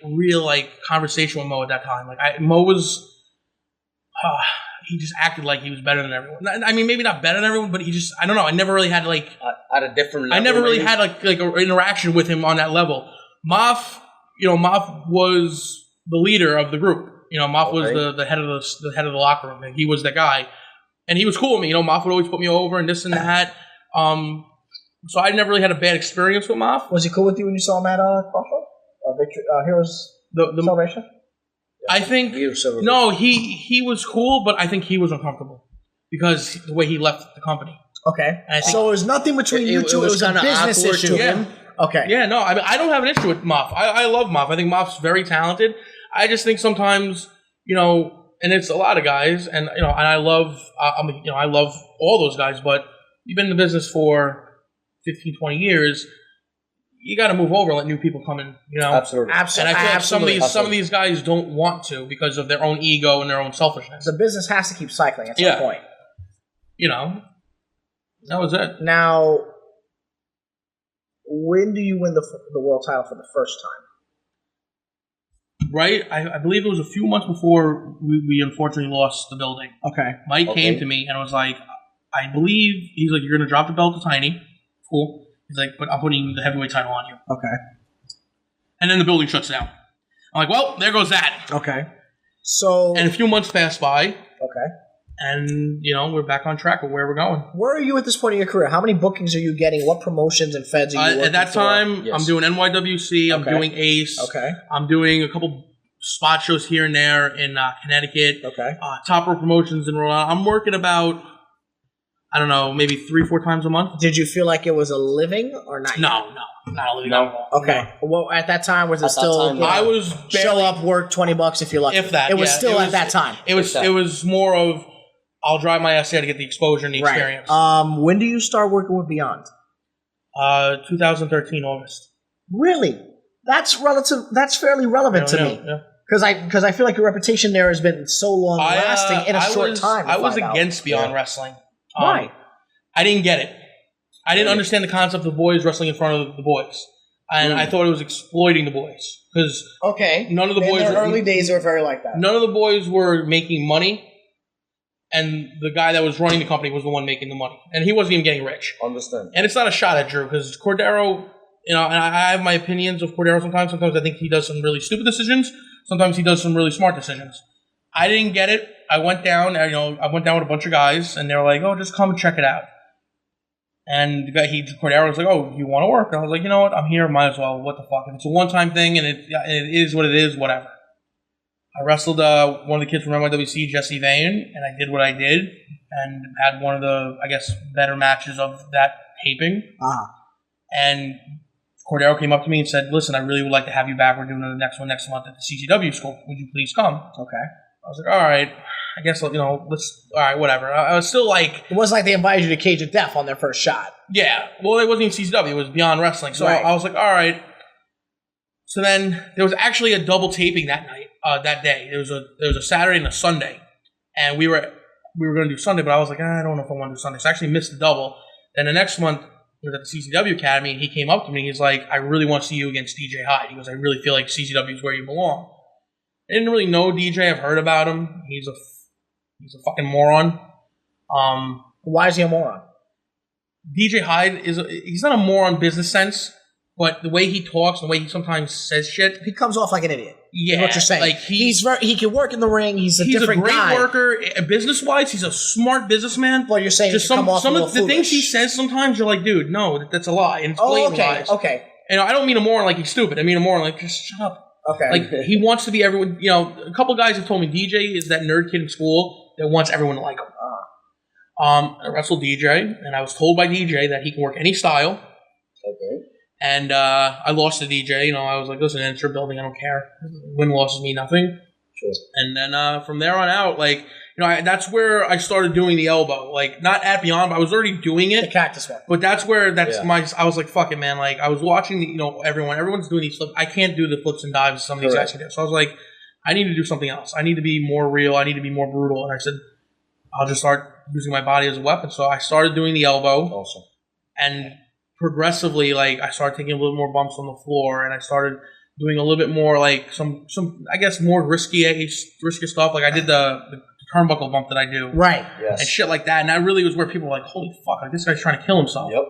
real conversation with Mo at that time. Mo was he just acted like he was better than everyone. I mean, maybe not better than everyone, but he just, I don't know. I never really had at a different level. I never really had an interaction with him on that level. Moff was the leader of the group. Moff was the head of the locker room. He was that guy, and he was cool with me. Moff would always put me over and this and that. So I never really had a bad experience with Moff. Was he cool with you when you saw him at Crossroads? Heroes the Celebration? I think no, he was cool, but I think he was uncomfortable because the way he left the company. Okay, so it was nothing between you two. It was a business issue. Yeah. Okay. Yeah, no, I mean, I don't have an issue with Moff. I love Moff. I think Moff's very talented. I just think sometimes, and it's a lot of guys, and and I love, I love all those guys, but you've been in the business for 15, 20 years, you got to move over and let new people come in, Absolutely. And I feel like some of these guys don't want to because of their own ego and their own selfishness. The business has to keep cycling at some point. That was it. Now, when do you win the world title for the first time? Right? I believe it was a few months before we unfortunately lost the building. Okay. Mike came to me and was like, I believe, he's like, you're going to drop the belt to Tiny. Cool. He's like, but I'm putting the heavyweight title on you. Okay. And then the building shuts down. I'm like, well, there goes that. Okay. So. And a few months pass by. Okay. And, we're back on track with where we're going. Where are you at this point in your career? How many bookings are you getting? What promotions and feds are you working at that time, I'm doing NYWC. I'm doing Ace. Okay. I'm doing a couple spot shows here and there in Connecticut. Okay. Top Rope Promotions in Rhode Island. I'm working about, I don't know, maybe 3-4 times a month. Did you feel like it was a living or not? No, not a living at all. Okay. No. Well, at that time, was it still? I was show up, work $20 if you're lucky. If that, it was still at that time. It was more of I'll drive my ass there to get the exposure and the experience. When do you start working with Beyond? 2013 August. Really? That's relative. That's fairly relevant to me. Yeah. Because I feel like your reputation there has been so long lasting in a short time. I was against Beyond Wrestling. Why? I didn't get it. I didn't understand the concept of boys wrestling in front of the boys, and I thought it was exploiting the boys. Because none of the boys. In their early days were very like that. None of the boys were making money, and the guy that was running the company was the one making the money, and he wasn't even getting rich. Understand? And it's not a shot at Drew because Cordero and I have my opinions of Cordero sometimes. Sometimes I think he does some really stupid decisions. Sometimes he does some really smart decisions. I didn't get it. I went down, I went down with a bunch of guys, and they were like, "Oh, just come and check it out." And the guy, Cordero was like, "Oh, you want to work?" And I was like, "You know what? I'm here. Might as well. What the fuck? If it's a one-time thing, and it is what it is, whatever." I wrestled one of the kids from NYWC, Jesse Vane, and I did what I did, and had one of the, I guess, better matches of that taping. And Cordero came up to me and said, "Listen, I really would like to have you back. We're doing the next one next month at the CCW school. Would you please come?" Okay. I was like, "All right. I guess, let's, all right, whatever." I was still like... It wasn't like they invited you to Cage of Death on their first shot. Yeah. Well, it wasn't even CCW. It was Beyond Wrestling. So right. I was like, all right. So then there was actually a double taping that night, that day. There was a Saturday and a Sunday. And we were going to do Sunday, but I was like, I don't know if I want to do Sunday. So I actually missed the double. Then the next month, I was at the CCW Academy, and he came up to me. He's like, "I really want to see you against DJ Hyde." He goes, "I really feel like CCW is where you belong." I didn't really know DJ. I've heard about him. He's a fucking moron. Why is he a moron? DJ Hyde he's not a moron business sense, but the way he talks, the way he sometimes says shit, he comes off like an idiot. Yeah, is what you're saying. Like he can work in the ring. He's a different guy. He's a great worker, business wise. He's a smart businessman. Well, you're saying just some of the things he says. Sometimes you're like, dude, no, that's a lie, and it's blatant lies. Okay. And I don't mean a moron like he's stupid. I mean a moron like just shut up. Okay. Like he wants to be everyone. A couple guys have told me DJ is that nerd kid in school that wants everyone to like him. I wrestled DJ, and I was told by DJ that he can work any style. Okay. And I lost to DJ. I was like, listen, it's your building. I don't care. Win losses mean nothing. Sure. And then from there on out, that's where I started doing the elbow. Like, not at Beyond, but I was already doing it. The cactus one. But I was like, fuck it, man. Like, I was watching, everyone's doing these flips. I can't do the flips and dives some of these guys can do. So I was like, I need to do something else. I need to be more real. I need to be more brutal. And I said, I'll just start using my body as a weapon. So I started doing the elbow. Awesome. And progressively, I started taking a little more bumps on the floor, and I started doing a little bit more, some I guess, more risky stuff. Like I did the turnbuckle bump that I do. Right. Yes. And shit like that. And that really was where people were like, holy fuck, this guy's trying to kill himself. Yep.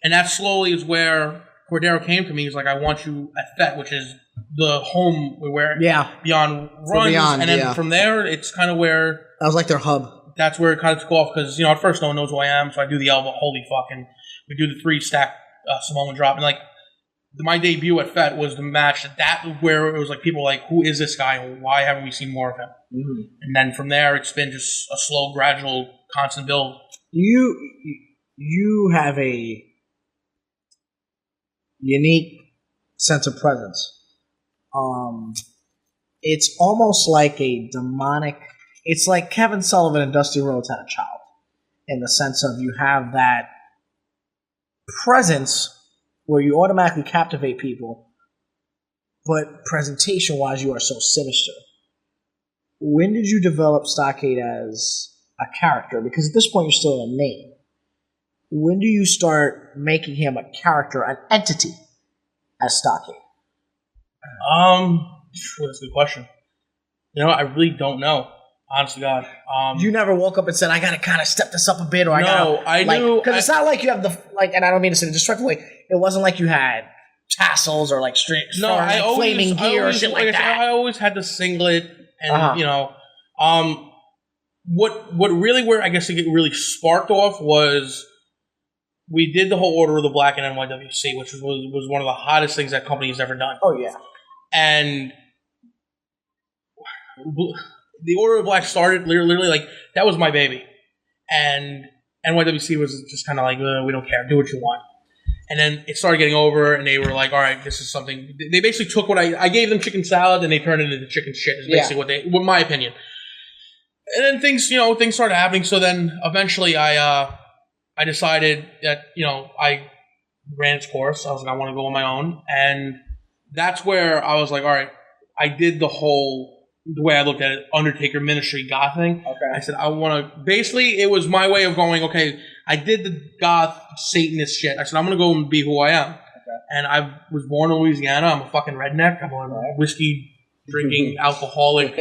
And that slowly is where Cordero came to me. He's like, I want you at FET, which is the home where Beyond runs. And then from there, it's kind of where... That was like their hub. That's where it kind of took off because, at first no one knows who I am. So I do the elbow, holy fuck, and we do the 3-stack Samoan drop. And my debut at FET was the match where it was like people were like, who is this guy? Why haven't we seen more of him? Mm-hmm. And then from there, it's been just a slow, gradual, constant build. You have a unique sense of presence. It's almost like a demonic. It's like Kevin Sullivan and Dusty Rhodes had a child, in the sense of you have that presence where you automatically captivate people, but presentation-wise, you are so sinister. When did you develop Stockade as a character? Because at this point, you're still a name. When do you start making him a character, an entity, as Stockade? That's a good question. I really don't know. Honest to God. You never woke up and said, I got to kind of step this up a bit, or I knew. Because it's not like you have and I don't mean to say it destructively, it wasn't like you had tassels or straight flaming gear or shit like that. I always had the singlet, and, what really, where I guess it really sparked off was we did the whole Order of the Black in NYWC, which was one of the hottest things that company has ever done. Oh, yeah. And the Order of Black started literally that was my baby, and NYWC was just kind of like, we don't care, do what you want. And then it started getting over, and they were like, all right, this is something. They basically took what I gave them chicken salad, and they turned it into chicken shit. Is basically what my opinion. And then things started happening. So then eventually I decided that I ran its course. I was like, I want to go on my own, and that's where I was like, all right, I did the way I looked at it, Undertaker Ministry goth thing. Okay. I said, I want to... Basically, it was my way of going, okay, I did the goth Satanist shit. I said, I'm going to go and be who I am. Okay. And I was born in Louisiana. I'm a fucking redneck. I'm a whiskey-drinking, alcoholic,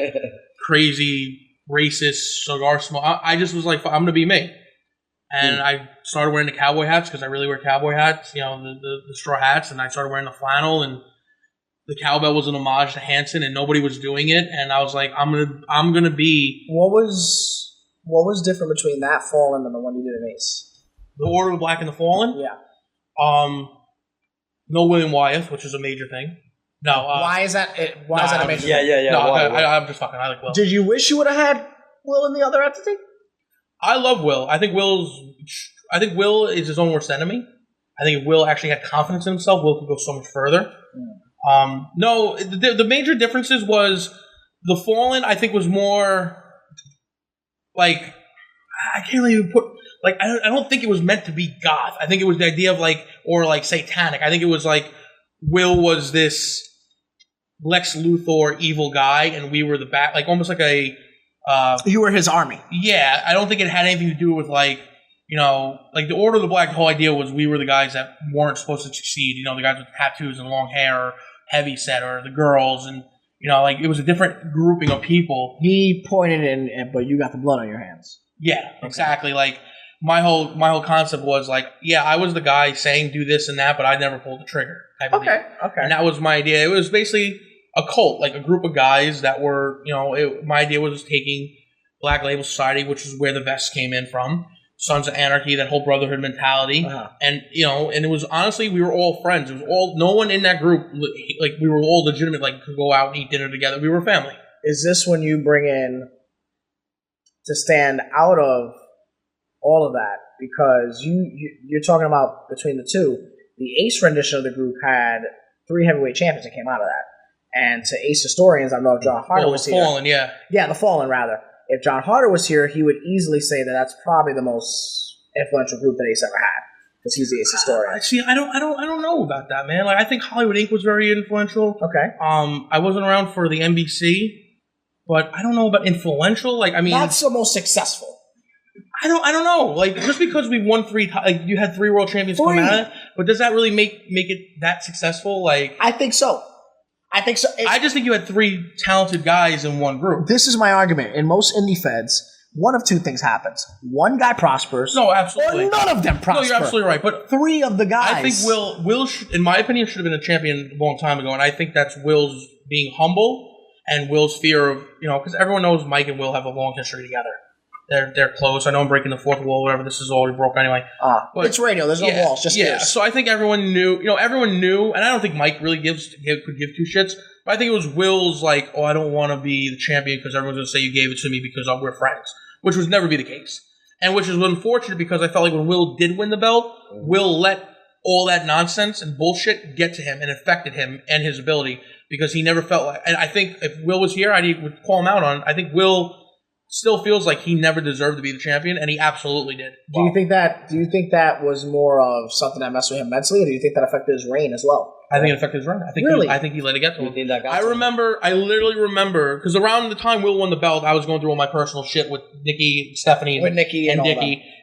crazy, racist, cigar smoker. I just was like, I'm going to be me. And I started wearing the cowboy hats because I really wear cowboy hats, the straw hats, and I started wearing the flannel, and the cowbell was an homage to Hanson, and nobody was doing it, and I was like, I'm gonna be. What was different between that Fallen and the one you did in Ace? The Order of the Black and the Fallen? Yeah. No William Wyeth, which is a major thing. No. Why is that? Why is that a major thing? Yeah. No, Why? I'm just fucking. I like Will. Did you wish you would have had Will in the other entity? I love Will. I think Will is his own worst enemy. I think if Will actually had confidence in himself, Will could go so much further. No, the major differences was the Fallen, I think, was more like, I can't even put, like, I don't think it was meant to be goth. I think it was the idea of or satanic. I think it was like Will was this Lex Luthor evil guy, and we were the back, like almost like a. You were his army. Yeah, I don't think it had anything to do with like the Order of the Black. The whole idea was we were the guys that weren't supposed to succeed. The guys with tattoos and long hair, or heavy set, or the girls, and it was a different grouping of people. He pointed in, but you got the blood on your hands. Yeah, exactly. Like my whole concept was like, yeah, I was the guy saying do this and that, but I never pulled the trigger. Okay. And that was my idea. It was basically a cult, like a group of guys that were, my idea was taking Black Label Society, which is where the vests came in from, Sons of Anarchy, that whole brotherhood mentality, and and it was honestly, we were all friends. It was all, no one in that group, like we were all legitimate, like could go out and eat dinner together. We were family. Is this when you bring in to stand out of all of that? Because you're talking about between the two, the Ace rendition of the group had 3 heavyweight champions that came out of that. And to Ace historians, I know if John Harder was here. Fallen, yeah. Yeah, the Fallen, rather. If John Harder was here, he would easily say that that's probably the most influential group that Ace ever had, because he's the Ace historian. See, I don't know about that, man. Like, I think Hollywood Inc. was very influential. Okay. I wasn't around for the NBC, but I don't know about influential. Like, I mean, that's the most successful. I don't know. Like, just because we won 3, like you had 3 world champions come out of it, but does that really make it that successful? Like, I think so. I just think you had 3 talented guys in one group. This is my argument. In most indie feds, one of 2 things happens. One guy prospers. No, absolutely. Or none of them prosper. No, you're absolutely right. But 3 of the guys. I think Will in my opinion, should have been a champion a long time ago. And I think that's Will's being humble and Will's fear of, because everyone knows Mike and Will have a long history together. They're close. I know I'm breaking the 4th wall, whatever. This is already broke anyway. But it's radio. There's no walls. Just ears. So I think everyone knew. Everyone knew, and I don't think Mike really could give 2 shits. But I think it was Will's like, I don't want to be the champion because everyone's going to say you gave it to me because we're friends, which would never be the case, and which is unfortunate because I felt like when Will did win the belt, Will let all that nonsense and bullshit get to him and affected him and his ability because he never felt like. And I think if Will was here, I would call him out on. I think Will still feels like he never deserved to be the champion, and he absolutely did. Do you think that was more of something that messed with him mentally, or do you think that affected his reign as well? I think it affected his reign. I think he let it get to him. I literally remember, because around the time Will won the belt, I was going through all my personal shit with Nikki, Stephanie, and Dickie,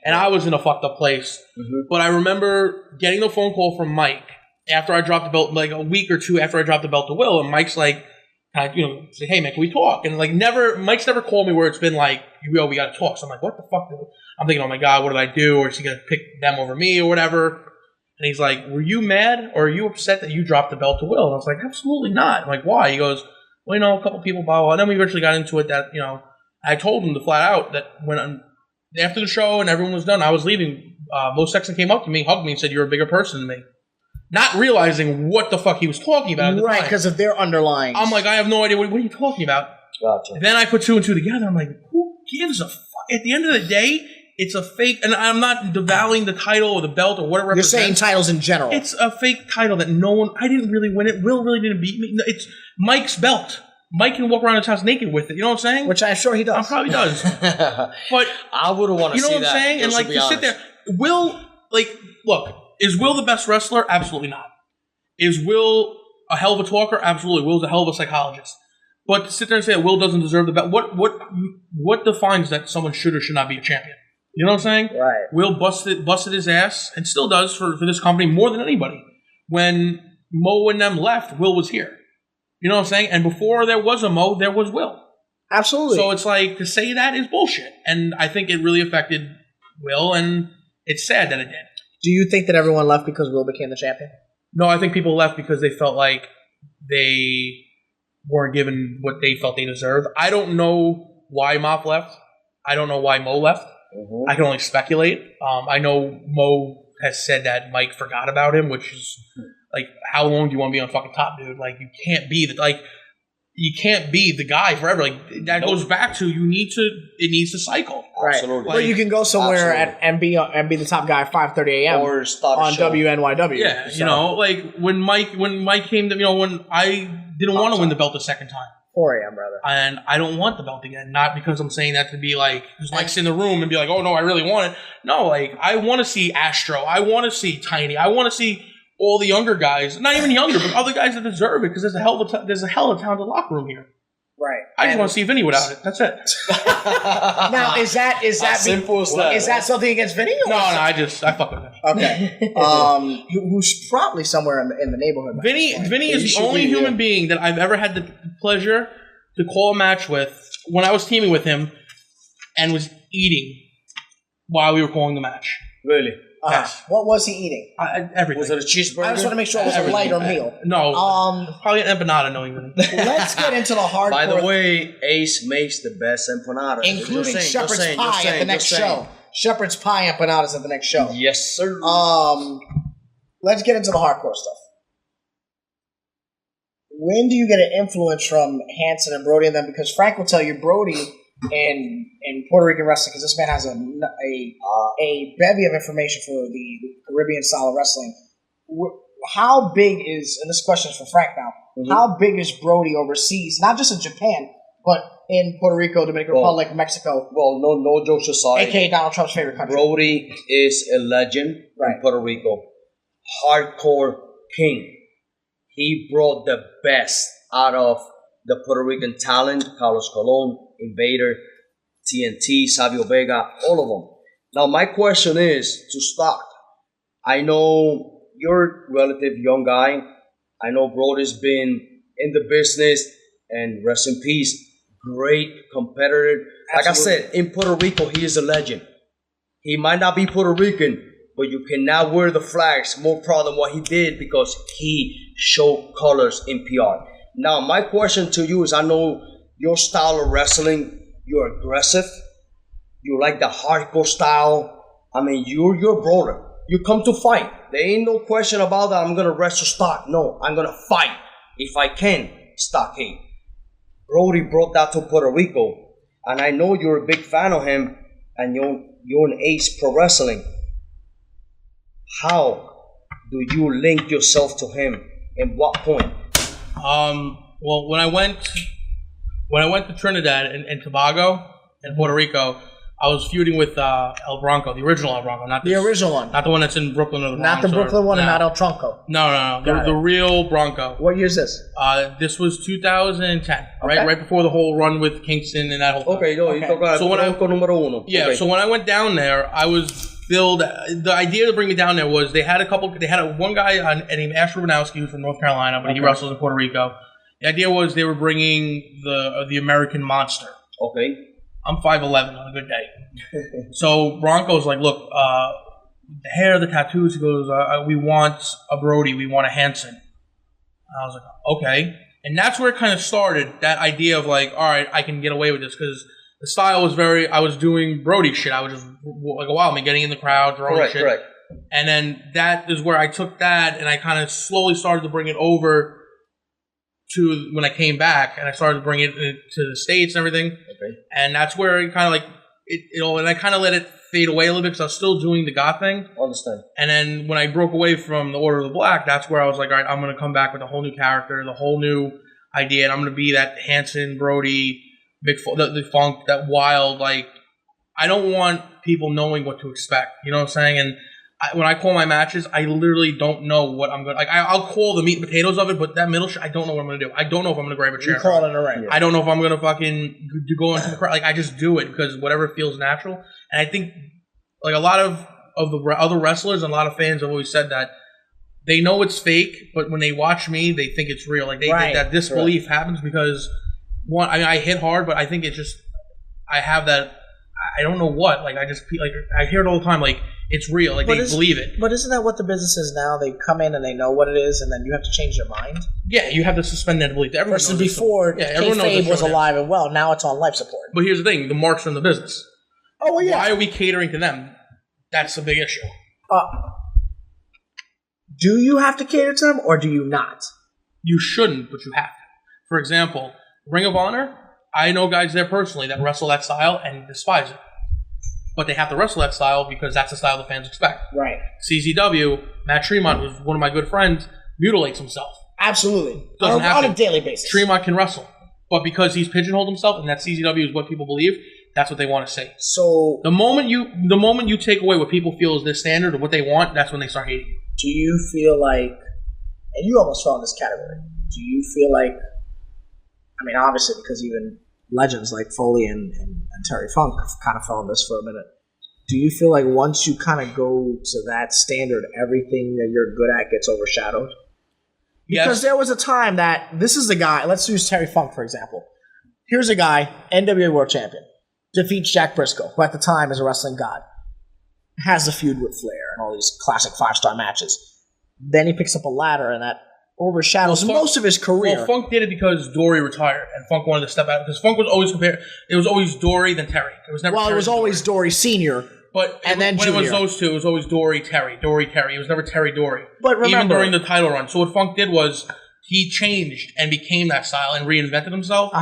and I was in a fucked up place. Mm-hmm. But I remember getting the phone call from Mike after I dropped the belt, like a week or 2 after I dropped the belt to Will, and Mike's like, say, hey man, can we talk? And Mike's never called me where it's been like, yo, we gotta talk. So I'm like, what the fuck? I'm thinking, oh my god, what did I do? Or is he gonna pick them over me or whatever? And he's like, were you mad or are you upset that you dropped the belt to Will? And I was like, absolutely not. I'm like, why? He goes, well, a couple people, blah, blah. And then we eventually got into it that, I told him to flat out that after the show and everyone was done, I was leaving. Mo Sexton came up to me, hugged me, and said, you're a bigger person than me. Not realizing what the fuck he was talking about. Right, because of their underlying. I'm like, I have no idea. What are you talking about? Gotcha. And then I put 2 and 2 together. I'm like, who gives a fuck? At the end of the day, it's a fake. And I'm not devaluing the title or the belt or whatever. You're saying titles in general. It's a fake title that no one. I didn't really win it. Will really didn't beat me. It's Mike's belt. Mike can walk around his house naked with it. You know what I'm saying? Which I'm sure he does. Probably does. But I wouldn't want to see that. You know what I'm saying? And like to sit there, Will. Like, look, is Will the best wrestler? Absolutely not. Is Will a hell of a talker? Absolutely. Will's a hell of a psychologist. But to sit there and say that Will doesn't deserve the belt, what defines that someone should or should not be a champion? You know what I'm saying? Right. Will busted his ass, and still does for this company more than anybody. When Mo and them left, Will was here. You know what I'm saying? And before there was a Mo, there was Will. Absolutely. So it's like, to say that is bullshit. And I think it really affected Will, and it's sad that it did. Do you think that everyone left because Will became the champion? No, I think people left because they felt like they weren't given what they felt they deserved. I don't know why Mop left. I don't know why Mo left. I can only speculate. I know Mo has said that Mike forgot about him, which is like, how long do you want to be on fucking top, dude? Like, you can't be the guy forever. Like, that goes back to it needs to cycle. Right. Absolutely. Well, you can go somewhere and be the top guy at 5:30 a.m. or start on show. WNYW. Yeah, so. Like when Mike came to, when I didn't want to win the belt the second time. 4 a.m., brother. And I don't want the belt again. Not because I'm saying that to be like, because Mike's in the room and be like, oh no, I really want it. No, like, I want to see Astro. I want to see Tiny. I want to see all the younger guys, not even younger, but other guys that deserve it, because there's a hell of a talented locker room here. Right. I just want to see Vinny without it. That's it. Now, is that simple as that? Is that something against Vinny? No, I fuck with Vinny. Okay. Who's probably somewhere in the neighborhood. Vinny is the only human being that I've ever had the pleasure to call a match with when I was teaming with him and was eating while we were calling the match. Really? Yes. What was he eating? Everything. Was it a cheeseburger? I just want to make sure it was a light or meal. No. Probably an empanada, no even. Let's get into the hardcore. By the way, Ace makes the best empanadas. Including Shepherd's Pie at the next show. Shepherd's Pie empanadas at the next show. Yes, sir. Let's get into the hardcore stuff. When do you get an influence from Hanson and Brody and them? Because Frank will tell you Brody in Puerto Rican wrestling, because this man has a bevy of information for the Caribbean style of wrestling. How big is, and this question is for Frank now, how big is Brody overseas, not just in Japan, but in Puerto Rico, Dominican Republic, Mexico? Well, no jokes aside. A.K.A. Donald Trump's favorite country. Brody is a legend in Puerto Rico. Hardcore king. He brought the best out of the Puerto Rican talent. Carlos Colon, Invader, TNT, Savio Vega, all of them. Now, my question is to Stock. I know you're a relative young guy. I know Brody's been in the business, and rest in peace, great competitor. Like Absolutely. I said, in Puerto Rico, he is a legend. He might not be Puerto Rican, but you can now wear the flags more proud than what he did, because he showed colors in PR. Now, my question to you is, I know your style of wrestling, you're aggressive. You like the hardcore style. I mean, you're your brother. You come to fight. There ain't no question about that. I'm going to wrestle Stock. No, I'm going to fight if I can, Stockade. Brody brought that to Puerto Rico. And I know you're a big fan of him, and you're an Ace Pro Wrestling. How do you link yourself to him? At what point? Well, when I went to Trinidad and Tobago and Puerto Rico, I was feuding with El Bronco, the original El Bronco, not the original one, not the one that's in Brooklyn or the Bronx. Not the Brooklyn one, and not El Tronco. No, the real Bronco. What year is this? This was 2010, right before the whole run with Kingston and that whole thing. So when número uno. Yeah, so when I went down there, I was billed. The idea to bring me down there was they had one guy named Asher Ranowski, who's from North Carolina, but he wrestles in Puerto Rico. The idea was they were bringing the American Monster. Okay. I'm 5'11" on a good day. So Bronco's like, look, the hair, the tattoos, he goes, we want a Brody, we want a Hanson. And I was like, okay. And that's where it kind of started, that idea of like, all right, I can get away with this, because the style was I was doing Brody shit. I was just like a wild man, getting in the crowd, throwing shit. Correct. And then that is where I took that and I kind of slowly started to bring it over to when I came back, and I started to bring it to the States and everything. Okay. And that's where it kind of like, and I kind of let it fade away a little bit, because I was still doing the goth thing. Understand. And then when I broke away from the Order of the Black, that's where I was like, all right, I'm going to come back with a whole new character, the whole new idea, and I'm going to be that Hanson, Brody, the funk, that wild, like, I don't want people knowing what to expect. You know what I'm saying? And when I call my matches, I literally don't know what I'm going to... Like, I'll call the meat and potatoes of it, but that middle shit, I don't know what I'm going to do. I don't know if I'm going to grab a chair. You call it in a ring. Yeah. I don't know if I'm going to fucking go into the crowd. Like, I just do it because whatever feels natural. And I think, like, a lot of the other wrestlers and a lot of fans have always said that they know it's fake, but when they watch me, they think it's real. Like, they think that disbelief happens because, one, I mean, I hit hard, but I think it's just... I have I don't know what. Like I hear it all the time. Like it's real. Like they believe it. But isn't that what the business is now? They come in and they know what it is, and then you have to change your mind. Yeah, you have to suspend that belief. Everyone versus before, kayfabe was alive and well. Now it's on life support. But here's the thing: the marks are in the business. Oh well, yeah. Why are we catering to them? That's a big issue. Do you have to cater to them, or do you not? You shouldn't, but you have to. For example, Ring of Honor. I know guys there personally that wrestle that style and despise it. But they have to wrestle that style because that's the style the fans expect. Right. CZW, Matt Tremont, who's one of my good friends, mutilates himself. Absolutely. On a daily basis. Tremont can wrestle. But because he's pigeonholed himself and that CZW is what people believe, that's what they want to see. So the moment you take away what people feel is their standard or what they want, that's when they start hating you. Do you feel like, and you almost fell in this category, do you feel like, I mean, obviously because even legends like Foley and Terry Funk kind of fell in this for a minute. Do you feel like once you kind of go to that standard, everything that you're good at gets overshadowed? Because there was a time that, this is the guy, let's use Terry Funk for example. Here's a guy, NWA World Champion, defeats Jack Briscoe, who at the time is a wrestling god, has a feud with Flair and all these classic 5-star matches. Then he picks up a ladder and that overshadows most of his career. Well, Funk did it because Dory retired, and Funk wanted to step out because Funk was always compared. It was always Dory then Terry. It was never. Well, Terry it was always Dory Senior, but then when Junior. It was those two. It was always Dory Terry. It was never Terry Dory. But remember, even during the title run. So what Funk did was he changed and became that style and reinvented himself.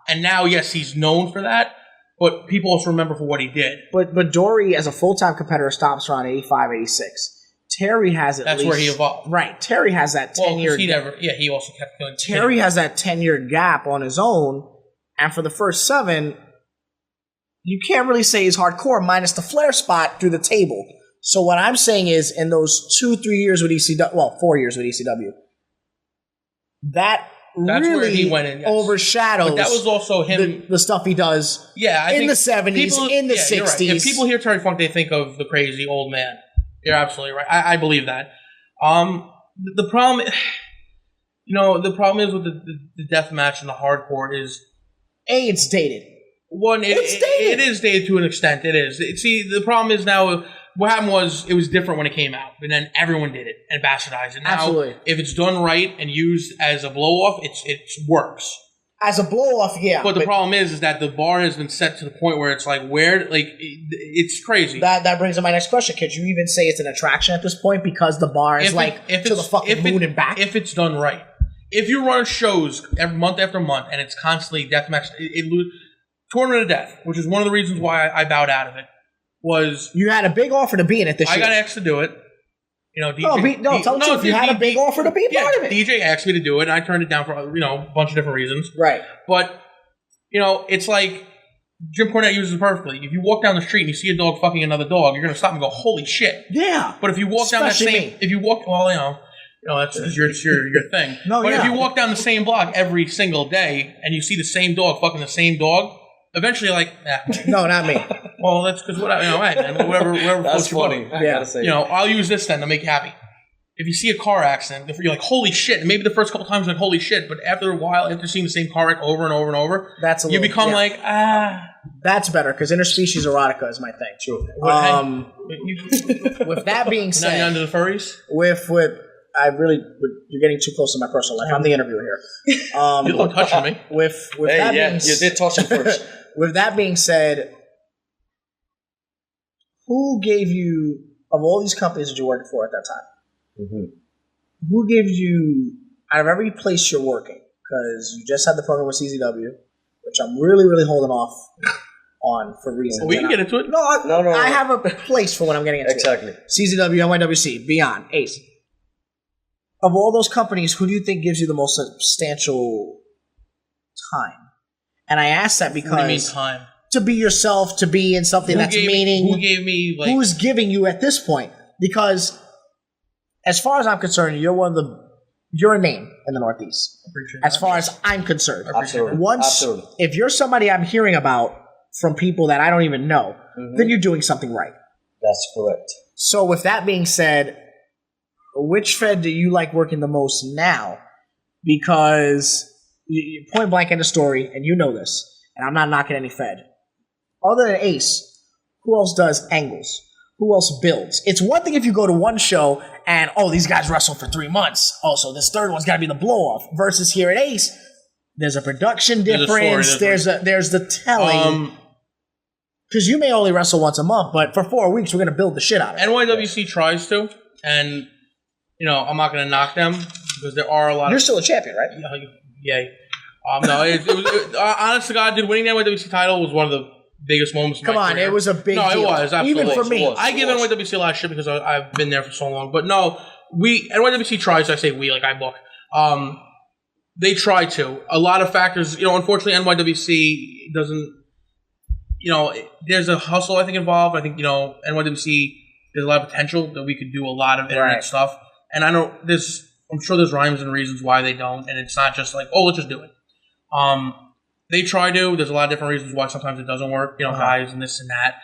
And now, yes, he's known for that, but people also remember for what he did. But Dory, as a full-time competitor, stops around 85, 86. Terry has at That's least... where he evolved. Right. Terry has that 10-year... he also kept going. Terry has that 10-year gap on his own, and for the first 7, you can't really say he's hardcore, minus the Flair spot through the table. So what I'm saying is, in those 2-3 years with ECW... Well, 4 years with ECW, that's really where he went in, yes. overshadows... But that was also him... The stuff he does in the 70s, in the 60s. Right. If people hear Terry Funk, they think of the crazy old man. You're absolutely right. I believe that. The problem, the problem is with the death match and the hardcore is it's dated. It's dated. It is dated to an extent. It is. See, the problem is now what happened was it was different when it came out, and then everyone did it and bastardized it. Now, absolutely. If it's done right and used as a blow off, it works. As a blow-off, yeah. But the problem is that the bar has been set to the point where it's like, it's crazy. That brings up my next question. Could you even say it's an attraction at this point because the bar is to the fucking moon and back? If it's done right. If you run shows month after month and it's constantly deathmatch, Tournament of Death, which is one of the reasons why I bowed out of it, was... You had a big offer to be in it this year. I got asked to do it. DJ, tell the truth. You had a big offer to be part of it. DJ asked me to do it, and I turned it down for a bunch of different reasons. Right. But it's like Jim Cornette uses it perfectly. If you walk down the street and you see a dog fucking another dog, you're gonna stop and go, "Holy shit!" Yeah. But if you walk down that same, that's just your thing. If you walk down the same block every single day and you see the same dog fucking the same dog, eventually you're like, nah. No, not me. Well, that's because whatever. That's funny. I gotta say. I'll use this then to make you happy. If you see a car accident, you're like, holy shit. And maybe the first couple times you're like, holy shit. But after a while, after seeing the same car wreck over and over and over, you become like, That's better, because interspecies erotica is my thing. True. With that being said... Not into the furries? You're getting too close to my personal life. I'm the interviewer here. You're not touching me. You did touch him first. With that being said, who gave you, of all these companies that you're working for at that time, who gave you, out of every place you're working, because you just had the program with CZW, which I'm really, really holding off on for reasons. Well, we can get into it. No, I have a place for what I'm getting into. Exactly. CZW, NYWC, Beyond, Ace. Of all those companies, who do you think gives you the most substantial time? And I ask that because... What do you mean time? To be yourself, to be in something that's meaning... Who gave me... Who's giving you at this point? Because, as far as I'm concerned, you're a name in the Northeast. As far as I'm concerned. Absolutely. If you're somebody I'm hearing about from people that I don't even know, then you're doing something right. That's correct. So with that being said, which Fed do you like working the most now? Because, point blank in the story, and you know this, and I'm not knocking any Fed. Other than Ace, Who else does angles? Who else builds? It's one thing if you go to one show and, these guys wrestled for 3 months. So this third one's got to be the blow-off. Versus here at Ace, there's a production difference. There's the telling. Because you may only wrestle once a month, but for 4 weeks, we're going to build the shit out of it. NYWC tries to, and, I'm not going to knock them because there are a lot You're still a champion, right? Yay. No, it was honest to God, dude, winning the NYWC title was one of the biggest moments of my career. Come on, it was a big deal. No, it was, absolutely. Even for me. I give NYWC a lot of shit because I've been there for so long. But no, NYWC tries, I say we, like I book. They try to. A lot of factors, unfortunately NYWC doesn't, there's a hustle, I think, involved. I think, NYWC, there's a lot of potential that we could do a lot of internet stuff. And I'm sure there's rhymes and reasons why they don't. And it's not just like, let's just do it. They try to. There's a lot of different reasons why sometimes it doesn't work. Guys and this and that.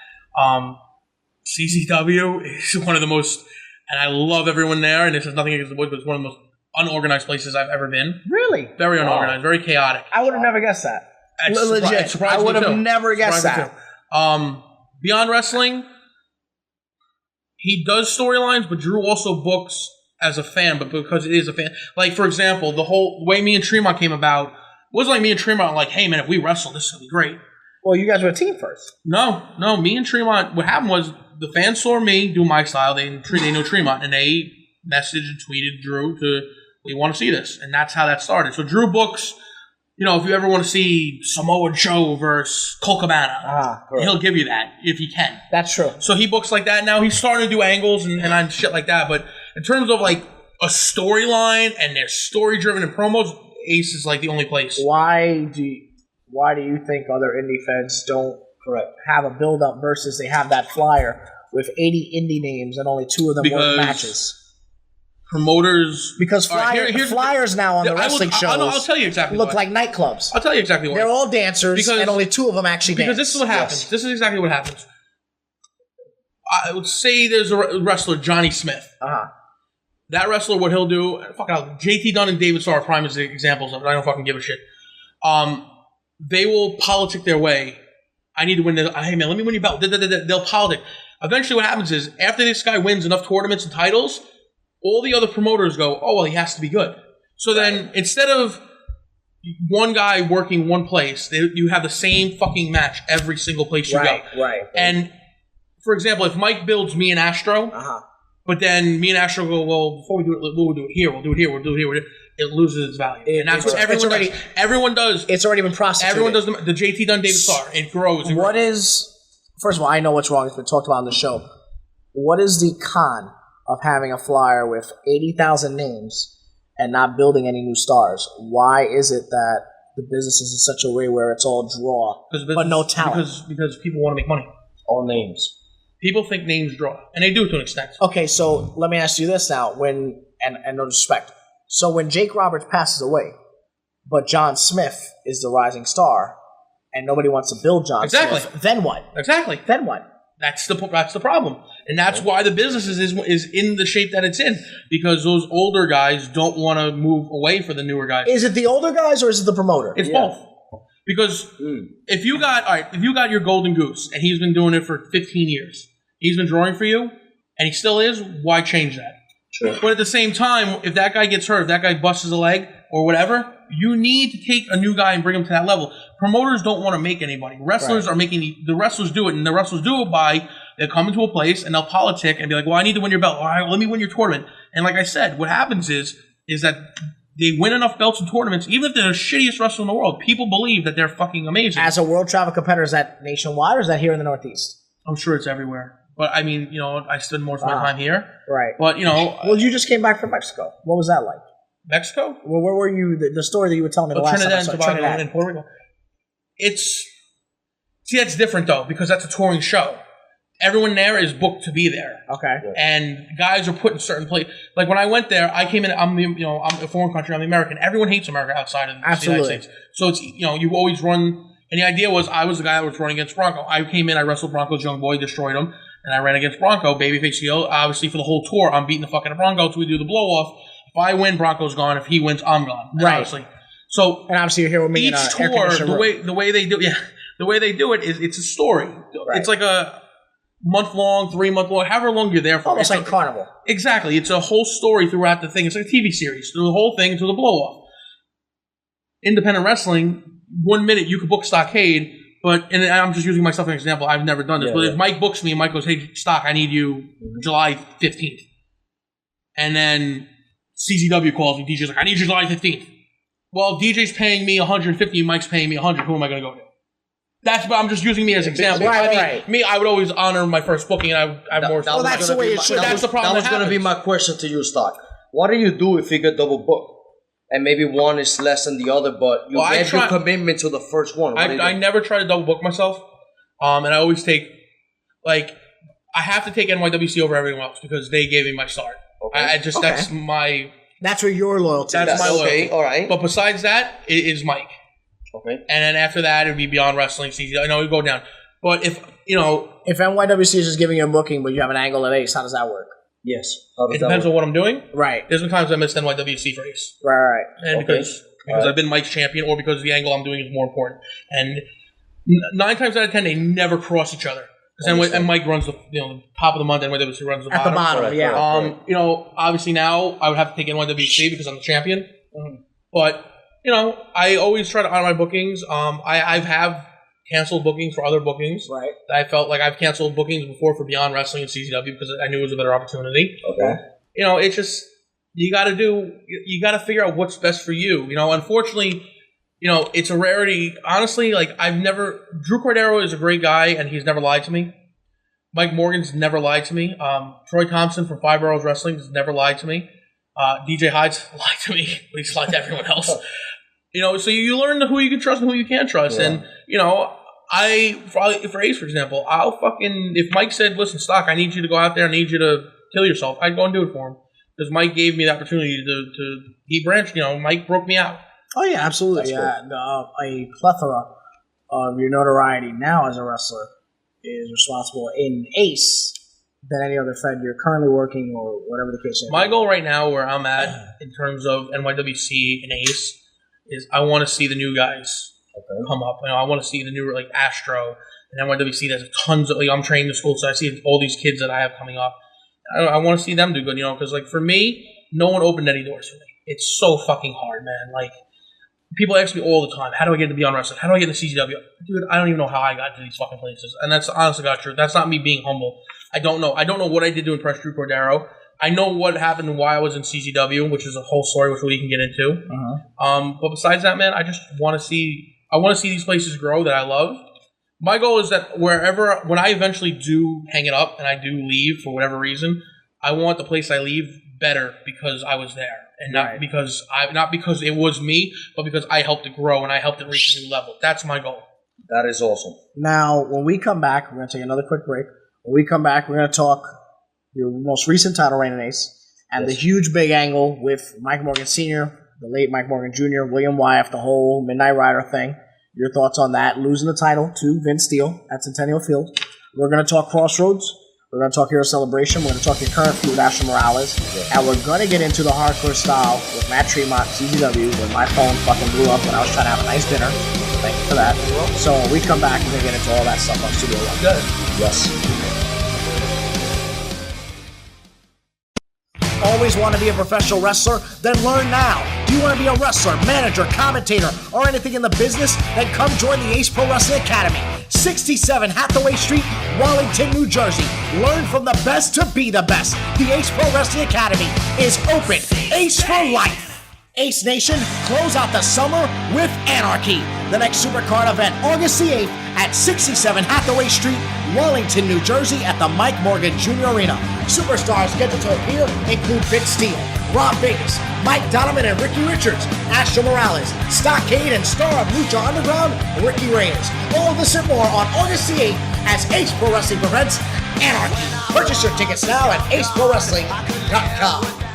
CCW is one of the most, and I love everyone there. And this is nothing against the boys, but it's one of the most unorganized places I've ever been. Really? Very unorganized, very chaotic. I would have never guessed that. Legit. I would have never guessed that. Beyond Wrestling, he does storylines, but Drew also books as a fan, but because it is a fan. Like, for example, the whole way me and Tremont came about wasn't like me and Tremont like, hey, man, if we wrestle, this is going to be great. Well, you guys were a team first. No, me and Tremont, what happened was the fans saw me do my style. They know Tremont, and they messaged and tweeted Drew we want to see this. And that's how that started. So Drew books, if you ever want to see Samoa Joe versus Colt Cabana, he'll give you that if he can. That's true. So he books like that. Now he's starting to do angles and shit like that. But in terms of like a storyline and they're story-driven and promos, Ace is like the only place. Why do you think other indie feds don't have a build-up versus they have that flyer with 80 indie names and only 2 of them work matches? Promoters, because flyers now on the wrestling shows I'll tell you exactly look like nightclubs. I'll tell you exactly why. They're all dancers, and only 2 of them actually dance. Because this is what happens. This is exactly what happens. I would say there's a wrestler, Johnny Smith. That wrestler, what he'll do, JT Dunn and David Starr are prime examples of it. I don't fucking give a shit. They will politic their way. I need to win this. Hey, man, let me win your belt. They'll politic. Eventually what happens is, after this guy wins enough tournaments and titles, all the other promoters go, he has to be good. So then, instead of one guy working one place, you have the same fucking match every single place you go. Right. And, for example, if Mike builds me and Astro, but then me and Astro go, before we do it, we'll do it here, we'll do it here, we'll do it here, it loses its value. And that's what everyone does. Everyone does. It's already been prostituted. Everyone does the JT Dunn, David Starr. It grows. First of all, I know what's wrong. It's been talked about on the show. What is the con of having a flyer with 80,000 names and not building any new stars? Why is it that the business is in such a way where it's all draw, but no talent? Because people want to make money. All names. People think names draw, and they do to an extent. Okay, so let me ask you this now, and no disrespect. So when Jake Roberts passes away, but John Smith is the rising star, and nobody wants to build John Smith, then what? Exactly. Then what? That's the problem, and that's why the business is in the shape that it's in, because those older guys don't want to move away for the newer guys. Is it the older guys or is it the promoter? It's both. Because if you got your golden goose and he's been doing it for 15 years, he's been drawing for you, and he still is, why change that? Sure. But at the same time, if that guy gets hurt, if that guy busts a leg or whatever, you need to take a new guy and bring him to that level. Promoters don't want to make anybody. Wrestlers are making the wrestlers do it, and the wrestlers do it by they'll come into a place and they'll politic and be like, well, I need to win your belt. All right, let me win your tournament. And like I said, what happens is that they win enough belts and tournaments, even if they're the shittiest wrestler in the world, people believe that they're fucking amazing. As a world travel competitor, is that nationwide or is that here in the Northeast? I'm sure it's everywhere. But I mean, I spend most of my time here. Right. But, well, you just came back from Mexico. What was that like? Mexico? Well, where were you? The story that you were telling me the last time. Trinidad and Puerto Rico. That's different though, because that's a touring show. Everyone there is booked to be there. Okay. And guys are put in certain places. Like when I went there, I came in. I'm a foreign country. I'm the American. Everyone hates America outside of the United States. So it's you always run. And the idea was I was the guy that was running against Bronco. I came in. I wrestled Bronco's young boy, destroyed him, and I ran against Bronco, babyface heel. Obviously, for the whole tour, I'm beating the fucking Bronco until we do the blow off. If I win, Bronco's gone. If he wins, I'm gone. Right. Obviously. So and obviously you're here with me. Each tour, the way they do it is it's a story. Right. It's like month-long, 3-month-long, however long you're there for. Almost like Carnival. Exactly. It's a whole story throughout the thing. It's like a TV series, through the whole thing to the blow-off. Independent wrestling, 1 minute you could book Stockade, and I'm just using myself as an example. I've never done this. But if Mike books me and Mike goes, hey, Stock, I need you July 15th. And then CZW calls me. DJ's like, I need you July 15th. Well, if DJ's paying me 150 and Mike's paying me 100, who am I going to go to? I'm just using me as an example. Right. Me, I would always honor my first booking, and I have more. Well, that's the way it should. That's the problem. That was going to be my question to you, Stock. What do you do if you get double booked? And maybe one is less than the other, but you gave your commitment to the first one. I never try to double book myself. And I always take, I have to take NYWC over everyone else because they gave me my start. Okay. That's where your loyalty is. That's my loyalty. Okay, all right. But besides that, it is Mike. Okay. And then after that, it would be Beyond Wrestling, CZW. I know we go down. But if NYWC is just giving you a booking, but you have an angle at Ace, how does that work? Yes. It depends on what I'm doing. Right. There's been times I missed NYWC for Ace. Right. And because I've been Mike's champion or because the angle I'm doing is more important. And 9 times out of 10, they never cross each other. And Mike runs the top of the month, NYWC runs the bottom. At the bottom, yeah. Obviously now I would have to take NYWC because I'm the champion. Mm-hmm. But, I always try to honor my bookings. I have canceled bookings for other bookings. Right. I felt like I've canceled bookings before for Beyond Wrestling and CZW because I knew it was a better opportunity. Okay. It's just, you got to figure out what's best for you. Unfortunately, it's a rarity. Honestly, Drew Cordero is a great guy and he's never lied to me. Mike Morgan's never lied to me. Troy Thompson from Five Arrows Wrestling has never lied to me. DJ Hyde's lied to me, but he's lied to everyone else. So you learn who you can trust and who you can't trust. Yeah. And, for Ace, for example, if Mike said, listen, Stock, I need you to go out there, I need you to kill yourself, I'd go and do it for him. Because Mike gave me the opportunity he branched, Mike broke me out. Oh, yeah, absolutely. Yeah, a plethora of your notoriety now as a wrestler is responsible in Ace than any other Fed you're currently working or whatever the case is. My goal right now, where I'm at in terms of NYWC and Ace, is I want to see the new guys come up. I want to see the new Astro and NYWC. There's tons of I'm training the school, so I see all these kids that I have coming up. I want to see them do good, because for me, no one opened any doors for me. It's so fucking hard, man. People ask me all the time, how do I get to Beyond Wrestling? How do I get into CZW? Dude, I don't even know how I got to these fucking places. And that's honestly not true. That's not me being humble. I don't know. I don't know what I did to impress Drew Cordero. I know what happened and why I was in CZW, which is a whole story which we can get into. Uh-huh. But besides that, man, I just want to see. I want to see these places grow that I love. My goal is that when I eventually do hang it up and I do leave for whatever reason, I want the place I leave better because I was there, and not because it was me, but because I helped it grow and I helped it reach a new level. That's my goal. That is awesome. Now, when we come back, we're going to take another quick break. When we come back, we're going to talk your most recent title reign in Ace and the huge big angle with Mike Morgan Sr., the late Mike Morgan Jr., William Wyeth, the whole Midnight Rider thing. Your thoughts on that? Losing the title to Vince Steele at Centennial Field. We're going to talk Crossroads. We're going to talk Hero Celebration. We're going to talk your current feud with Asher Morales. And we're going to get into the hardcore style with Matt Tremont, CZW, when my phone fucking blew up when I was trying to have a nice dinner. Thank you for that. So when we come back, we're going to get into all that stuff on Studio One. Good. Yes. Always want to be a professional wrestler? Then learn now. Do you want to be a wrestler, manager, commentator, or anything in the business? Then come join the Ace Pro Wrestling Academy, 67 Hathaway Street, Wallington, New Jersey. Learn from the best to be the best. The Ace Pro Wrestling Academy is open. Ace for life. Ace Nation, close out the summer with Anarchy. The next Supercard event, August the 8th at 67 Hathaway Street, Wallington, New Jersey at the Mike Morgan Jr. Arena. Superstars scheduled to appear include Vince Steele, Rob Vegas, Mike Donovan and Ricky Richards, Asher Morales, Stockade and star of Lucha Underground, Ricky Reyes. All this and more on August the 8th as Ace Pro Wrestling presents Anarchy. Purchase your tickets now at aceprowrestling.com.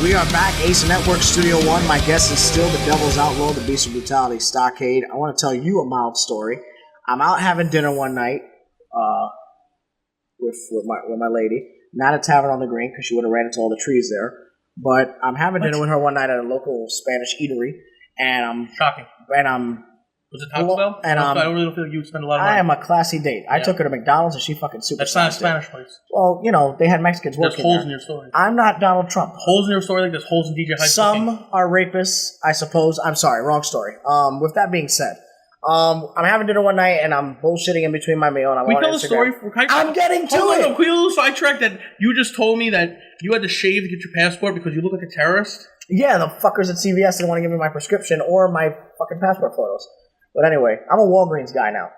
We are back, Ace Network Studio One. My guest is still the Devils Outlaw, the Beast of Brutality, Stockade. I want to tell you a mild story. I'm out having dinner one night with my lady, not a tavern on the green because she would have ran into all the trees there. But I'm having dinner with her one night at a local Spanish eatery, and I'm shocking. And I'm was it Taco Bell? And I don't really feel like you would spend a lot of money. I am a classy date. I took her to McDonald's, and she fucking super. That's not a Spanish place. Well, you know they had Mexicans working. There's holes there. in your story. I'm not Donald Trump. Holes in your story like there's holes in DJ Hyde's Some cooking. are rapists, I suppose. I'm sorry, wrong story. With that being said. I'm having dinner one night and I'm bullshitting in between my meal and I'm on tell Instagram. the story? I'm getting to it. Can we do a little sidetrack that you just told me that you had to shave to get your passport because you look like a terrorist? Yeah, the fuckers at CVS didn't want to give me my prescription or my fucking passport photos. But anyway, I'm a Walgreens guy now.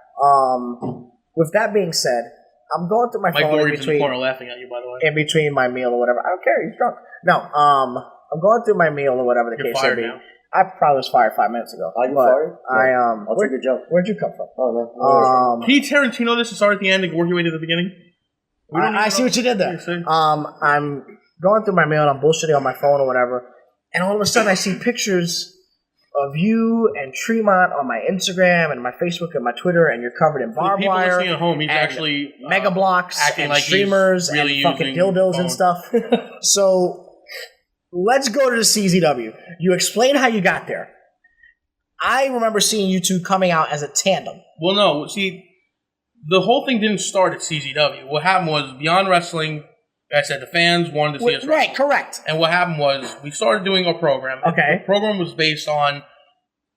With that being said, I'm going through my phone in the corner laughing at you, by the way. In between my meal or whatever. I don't care. He's drunk. No, I'm going through my meal or whatever the You're case may fired be. now. I probably was fired 5 minutes ago. Are you fired? I'll take a joke. Where'd you come from? Oh, no. Can you Tarantino this and start at the end and work your way to the beginning? I see what you did there. I'm going through my mail and I'm bullshitting on my phone or whatever, and all of a sudden I see pictures of you and Tremont on my Instagram and my Facebook and my Twitter, and you're covered in barbed people wire. listening at home, he's actually mega blocks acting and like streamers really and fucking dildos and stuff. So let's go to the CZW. You explain how you got there. I remember seeing you two coming out as a tandem. Well, no, see, the whole thing didn't start at CZW. What happened was Beyond Wrestling. Like I said, the fans wanted to see us wrestle. Right, correct. And what happened was we started doing a program. Okay. The program was based on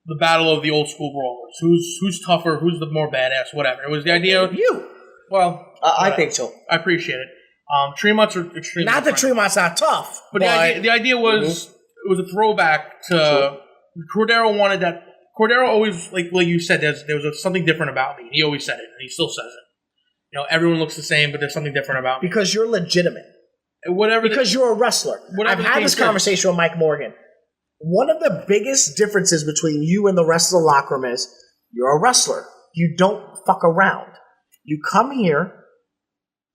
the battle of the old school brawlers. Who's tougher? Who's the more badass? Whatever. It was the idea. You. Well, I think so. I appreciate it. Tremont's are extremely. Not that Tremont's not tough, but the idea was it was a throwback to Cordero wanted that. Cordero always, like you said, there was something different about me. He always said it, and he still says it. You know, everyone looks the same, but there's something different about me. Because you're legitimate. Because you're a wrestler. I've had this conversation with Mike Morgan. One of the biggest differences between you and the rest of the locker room is you're a wrestler. You don't fuck around. You come here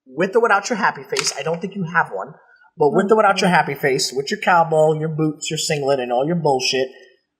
with or without your happy face. I don't think you have one. But with or without your happy face, with your cowbell, your boots, your singlet, and all your bullshit,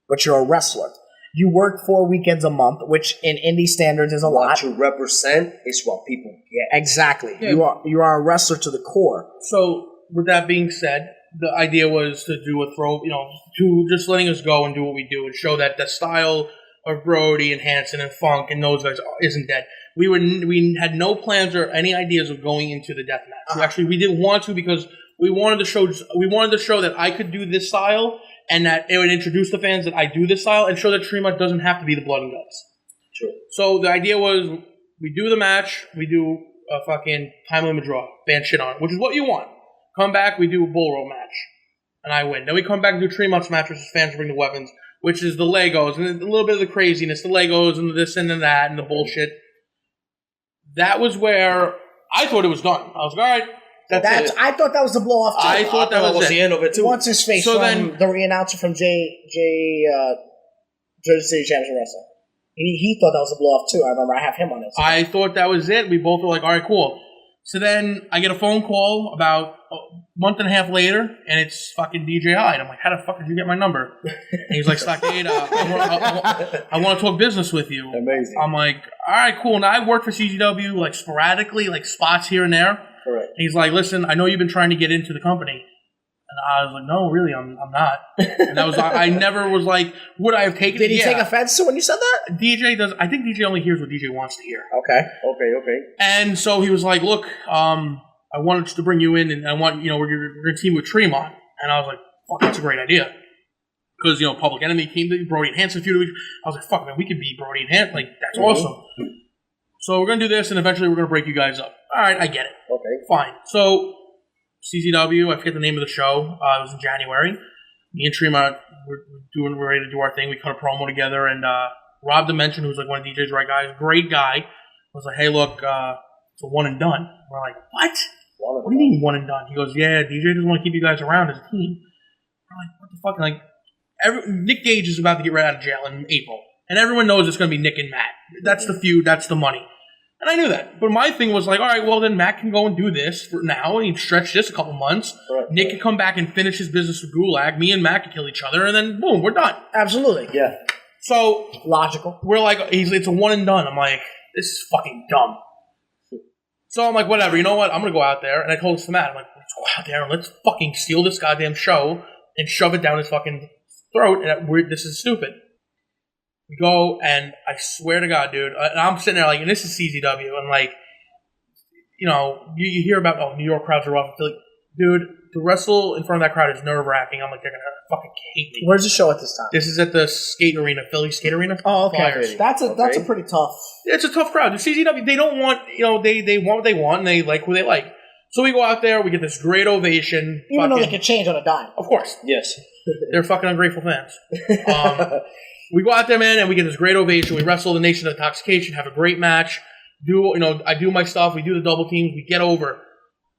but you're a wrestler. You work 4 weekends a month, which in indie standards is a lot. What you represent is what people get. Exactly. Yeah. You are a wrestler to the core. So, with that being said, the idea was to do a to just letting us go and do what we do and show that the style of Brody and Hanson and Funk and those guys isn't dead. We had no plans or any ideas of going into the death match. Actually, we didn't want to because we wanted to show that I could do this style. And that it would introduce the fans that I do this style and show that Tremont doesn't have to be the blood and guts. True. So the idea was we do the match, we do a fucking time limit draw, fan shit on it, which is what you want. Come back, we do a bull rope match, and I win. Then we come back and do Tremont's match, which is fans bring the weapons, which is the Legos and a little bit of the craziness, the Legos and this and that and the bullshit. That was where I thought it was done. I was like, all right. I thought that was the blow off too. I thought that was the end of it too. What's his face? So from then the re-announcer from Jersey City Championship Wrestling. He thought that was a blow off too. I remember I have him on it. I thought that was it. We both were like, all right, cool. So then I get a phone call about a month and a half later, and it's fucking DJ Hyde. I'm like, how the fuck did you get my number? And he's like, Stockade, I want to talk business with you. Amazing. I'm like, all right, cool. Now I work for CZW like sporadically, like spots here and there. Correct. And he's like, listen, I know you've been trying to get into the company. And I was like, no, really, I'm not. And that was I never was like, would I have taken it? Did he take offense to when you said that? DJ does. I think DJ only hears what DJ wants to hear. Okay. And so he was like, look, I wanted to bring you in, and I want, we're going to team with Tremont. And I was like, fuck, that's a great idea. Because, Public Enemy came to Brody and Hanson feud. I was like, fuck, man, we could beat Brody and Hanson. Like, that's awesome. So we're going to do this, and eventually we're going to break you guys up. All right, I get it. Okay. Fine. So CZW, I forget the name of the show. It was in January. Me and Tremont we're ready to do our thing. We cut a promo together, and Rob Dimension, who's like one of DJ's right guys, great guy, was like, hey, look, it's a one and done. We're like, what? What do you mean one and done? He goes, yeah, DJ doesn't want to keep you guys around as a team. We're like, what the fuck? And like, Nick Gage is about to get right out of jail in April, and everyone knows it's going to be Nick and Matt. That's the feud. That's the money. And I knew that. But my thing was like, all right, well, then Matt can go and do this for now, and he'd stretch this a couple months. Right, Nick can come back and finish his business with Gulag. Me and Matt can kill each other, and then, boom, we're done. Absolutely. Yeah. So, logical. We're like, it's a one and done. I'm like, this is fucking dumb. So I'm like, whatever, you know what? I'm going to go out there. And I told this to Matt, I'm like, let's go out there and let's fucking steal this goddamn show and shove it down his fucking throat. And this is stupid. We go, and I swear to God, dude, and I'm sitting there like, and this is CZW, and like, you know, you hear about, New York crowds are rough. Dude, to wrestle in front of that crowd is nerve-wracking. I'm like, they're going to fucking hate me. Where's the show at this time? This is at the skate arena, Philly Skate Arena. Oh, okay. Flyers. That's a pretty tough. It's a tough crowd. The CZW, they don't want, you know, they want what they want, and they like who they like. So we go out there, we get this great ovation. Even though they could change on a dime. Of course. Yes. They're fucking ungrateful fans. We go out there, man, and we get this great ovation. We wrestle the Nation of Intoxication, have a great match. I do my stuff. We do the double teams. We get over.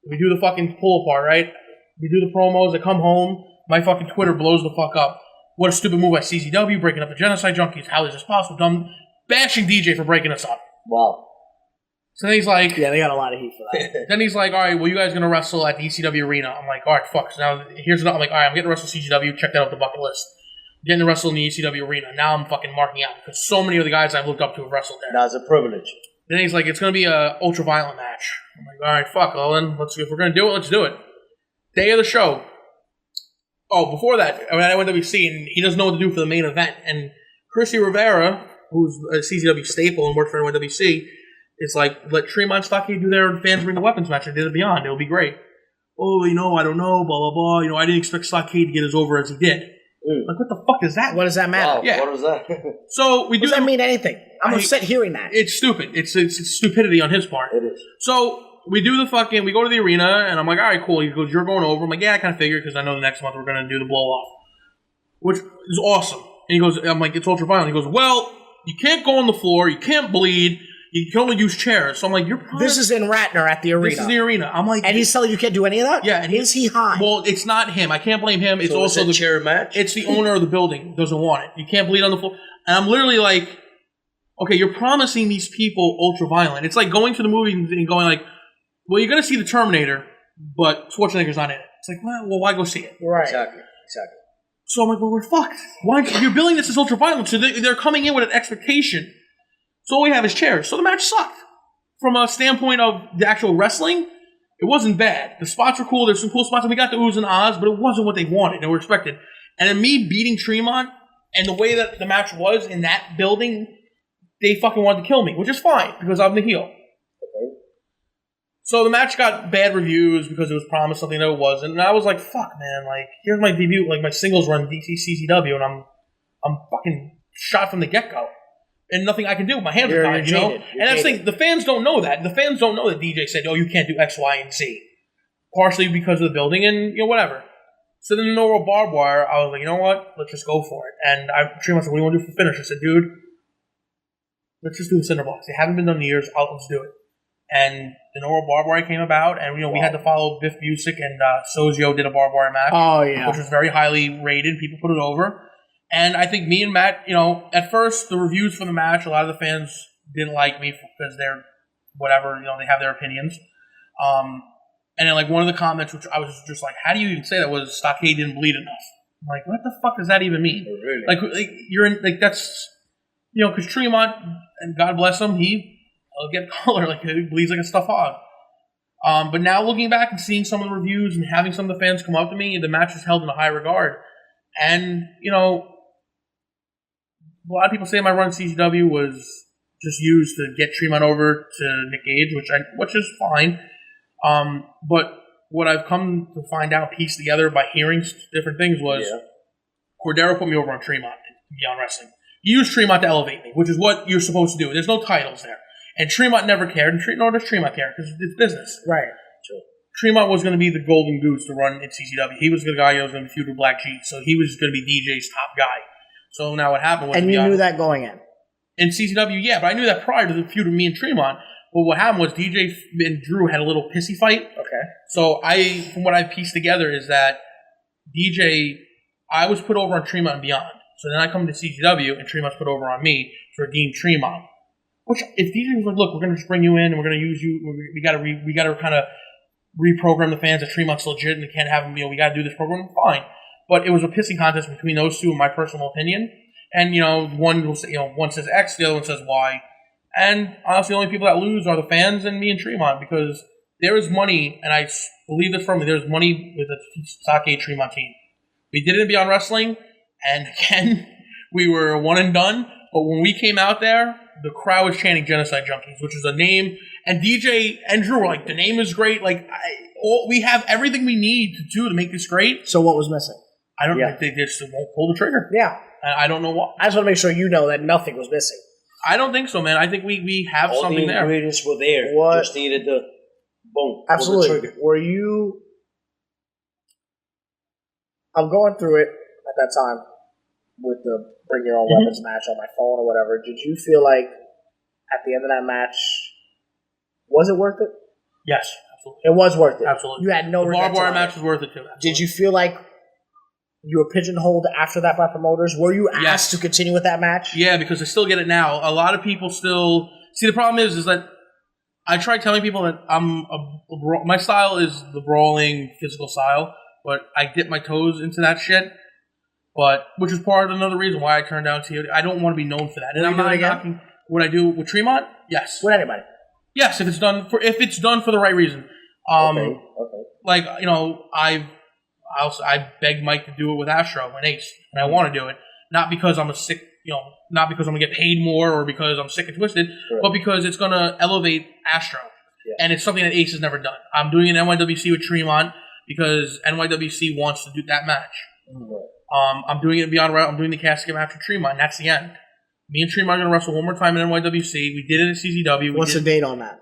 We do the fucking pull apart, right? We do the promos. I come home. My fucking Twitter blows the fuck up. What a stupid move by CZW, breaking up the Genocide Junkies. How is this possible? Dumb, bashing DJ for breaking us up. Wow. So then he's like... Yeah, they got a lot of heat for that. Then he's like, all right, well, you guys are going to wrestle at the ECW Arena. I'm like, all right, fuck. So now here's another... I'm like, all right, I'm getting to wrestle CZW. Check that off the bucket list. Getting to wrestle in the ECW Arena. Now I'm fucking marking out because so many of the guys I've looked up to have wrestled there. That's a privilege. Then he's like, it's going to be a ultra-violent match. I'm like, all right, fuck. Well, then, if we're going to do it, let's do it. Day of the show. Oh, before that, I went to NYWC, and he doesn't know what to do for the main event. And Chrissy Rivera, who's a CZW staple and worked for NYWC, is like, let Tremont Stockade do their fans bring the weapons match. They did it beyond. It'll be great. Oh, I don't know, blah, blah, blah. I didn't expect Stockade to get as over as he did. Like, what the fuck is that? What does that matter? Wow, Yeah. what was that? So we do. Does that mean anything? I'm upset hearing that. It's stupid. It's stupidity on his part. It is. So we do we go to the arena, and I'm like, all right, cool. He goes, you're going over. I'm like, yeah, I kind of figured because I know the next month we're going to do the blow off, which is awesome. And he goes, I'm like, it's ultra violent. He goes, well, you can't go on the floor, you can't bleed, you can only use chairs. So I'm like, this is in Ratner at the arena. This is the arena. I'm like, and he's telling you can't do any of that. Yeah, and is he high? Well, it's not him. I can't blame him. It's so also the chair match. It's the owner of the building doesn't want it. You can't bleed on the floor. And I'm literally like, okay, you're promising these people ultra violent. It's like going to the movie and going like, well, you're going to see the Terminator, but Schwarzenegger's not in it. It's like, well, why go see it? Right. Exactly. So I'm like, well, we're fucked. Why you're billing this as ultra violent? So they're coming in with an expectation. So all we have is chairs. So the match sucked. From a standpoint of the actual wrestling, it wasn't bad. The spots were cool. There's some cool spots, and we got the oohs and ahs, but it wasn't what they wanted. They were expected. And then me beating Tremont and the way that the match was in that building, they fucking wanted to kill me, which is fine because I'm the heel. Okay. So the match got bad reviews because it was promised something that it wasn't. And I was like, fuck, man. Like, here's my debut, like my singles run, CZW, and I'm fucking shot from the get-go. And nothing I can do. My hands are tied, you know? And that's the thing. The fans don't know that. The fans don't know that DJ said, oh, you can't do X, Y, and Z. Partially because of the building and, whatever. So then no real barbed wire. I was like, you know what? Let's just go for it. And I pretty much said, what do you want to do for finish? I said, dude, let's just do the cinder blocks. They haven't been done in years. Let's do it. And the no real barbed wire came about. And, we had to follow Biff Busick and Sozio did a barbed wire match. Oh, yeah. Which was very highly rated. People put it over. And I think me and Matt, at first, the reviews for the match, a lot of the fans didn't like me because they're whatever, they have their opinions. And then, like, one of the comments, which I was just like, how do you even say that, was Stockade didn't bleed enough. I'm like, what the fuck does that even mean? Oh, really? Like you're in, like, that's, because Tremont, and God bless him, he'll get color, like, he bleeds like a stuffed hog. But now looking back and seeing some of the reviews and having some of the fans come up to me, the match is held in a high regard. And, a lot of people say my run CZW was just used to get Tremont over to Nick Gage, which is fine. But what I've come to find out, piece together by hearing different things, was Cordero put me over on Tremont Beyond Wrestling. You use Tremont to elevate me, which is what you're supposed to do. There's no titles there. And Tremont never cared, and nor does Tremont care, because it's business. Right. Sure. Tremont was going to be the golden goose to run at CZW. He was the guy who was going to feud with Black Sheep, so he was going to be DJ's top guy. So now what happened was... And you knew that going in? In CZW, yeah, but I knew that prior to the feud with me and Tremont. But what happened was DJ and Drew had a little pissy fight. Okay. So from what I pieced together is that I was put over on Tremont and Beyond. So then I come to CZW and Tremont's put over on me to redeem Tremont. Which, if DJ was like, look, we're going to just bring you in and we're going to use you, we got to kind of reprogram the fans that Tremont's legit and they can't have him, we got to do this program, fine. But it was a pissing contest between those two, in my personal opinion. And, one will say, one says X, the other one says Y. And honestly, the only people that lose are the fans and me and Tremont, because there is money, and I believe this firmly, there's money with the Stockade Tremont team. We did it in Beyond Wrestling, and again, we were one and done. But when we came out there, the crowd was chanting Genocide Junkies, which is a name. And DJ and Drew were like, the name is great. Like, we have everything we need to do to make this great. So what was missing? I don't know. They just won't pull the trigger. Yeah. I don't know why. I just want to make sure you know that nothing was missing. I don't think so, man. I think we have All something the there. ingredients were there. What? Just needed the boom. Absolutely. Pull the trigger. Were you... I'm going through it at that time with the Bring Your Own Weapons match on my phone or whatever. Did you feel like at the end of that match, was it worth it? Yes, absolutely. It was worth it. Absolutely. You had no The regrets barbed wire about match it. was worth it too. Absolutely. Did you feel like you were pigeonholed after that by promoters? Were you asked Yes. to continue with that match? Yeah, because I still get it now. A lot of people still see. The problem is that I try telling people that my style is the brawling physical style, but I dip my toes into that shit. But which is part of another reason why I turned down TOD. I don't want to be known for that. And I'm not knocking what I do with Tremont. Yes, With anybody? yes. If it's done for the right reason. Okay. Like, you know, I begged Mike to do it with Astro and Ace, and I want to do it, not because I'm not because I'm gonna get paid more or because I'm sick and twisted, but because it's gonna elevate Astro, and it's something that Ace has never done. I'm doing an NYWC with Tremont because NYWC wants to do that match. I'm doing it beyond. I'm doing the casket match with Tremont, and that's the end. Me and Tremont are gonna wrestle one more time in NYWC. We did it at CZW. What's the date on that?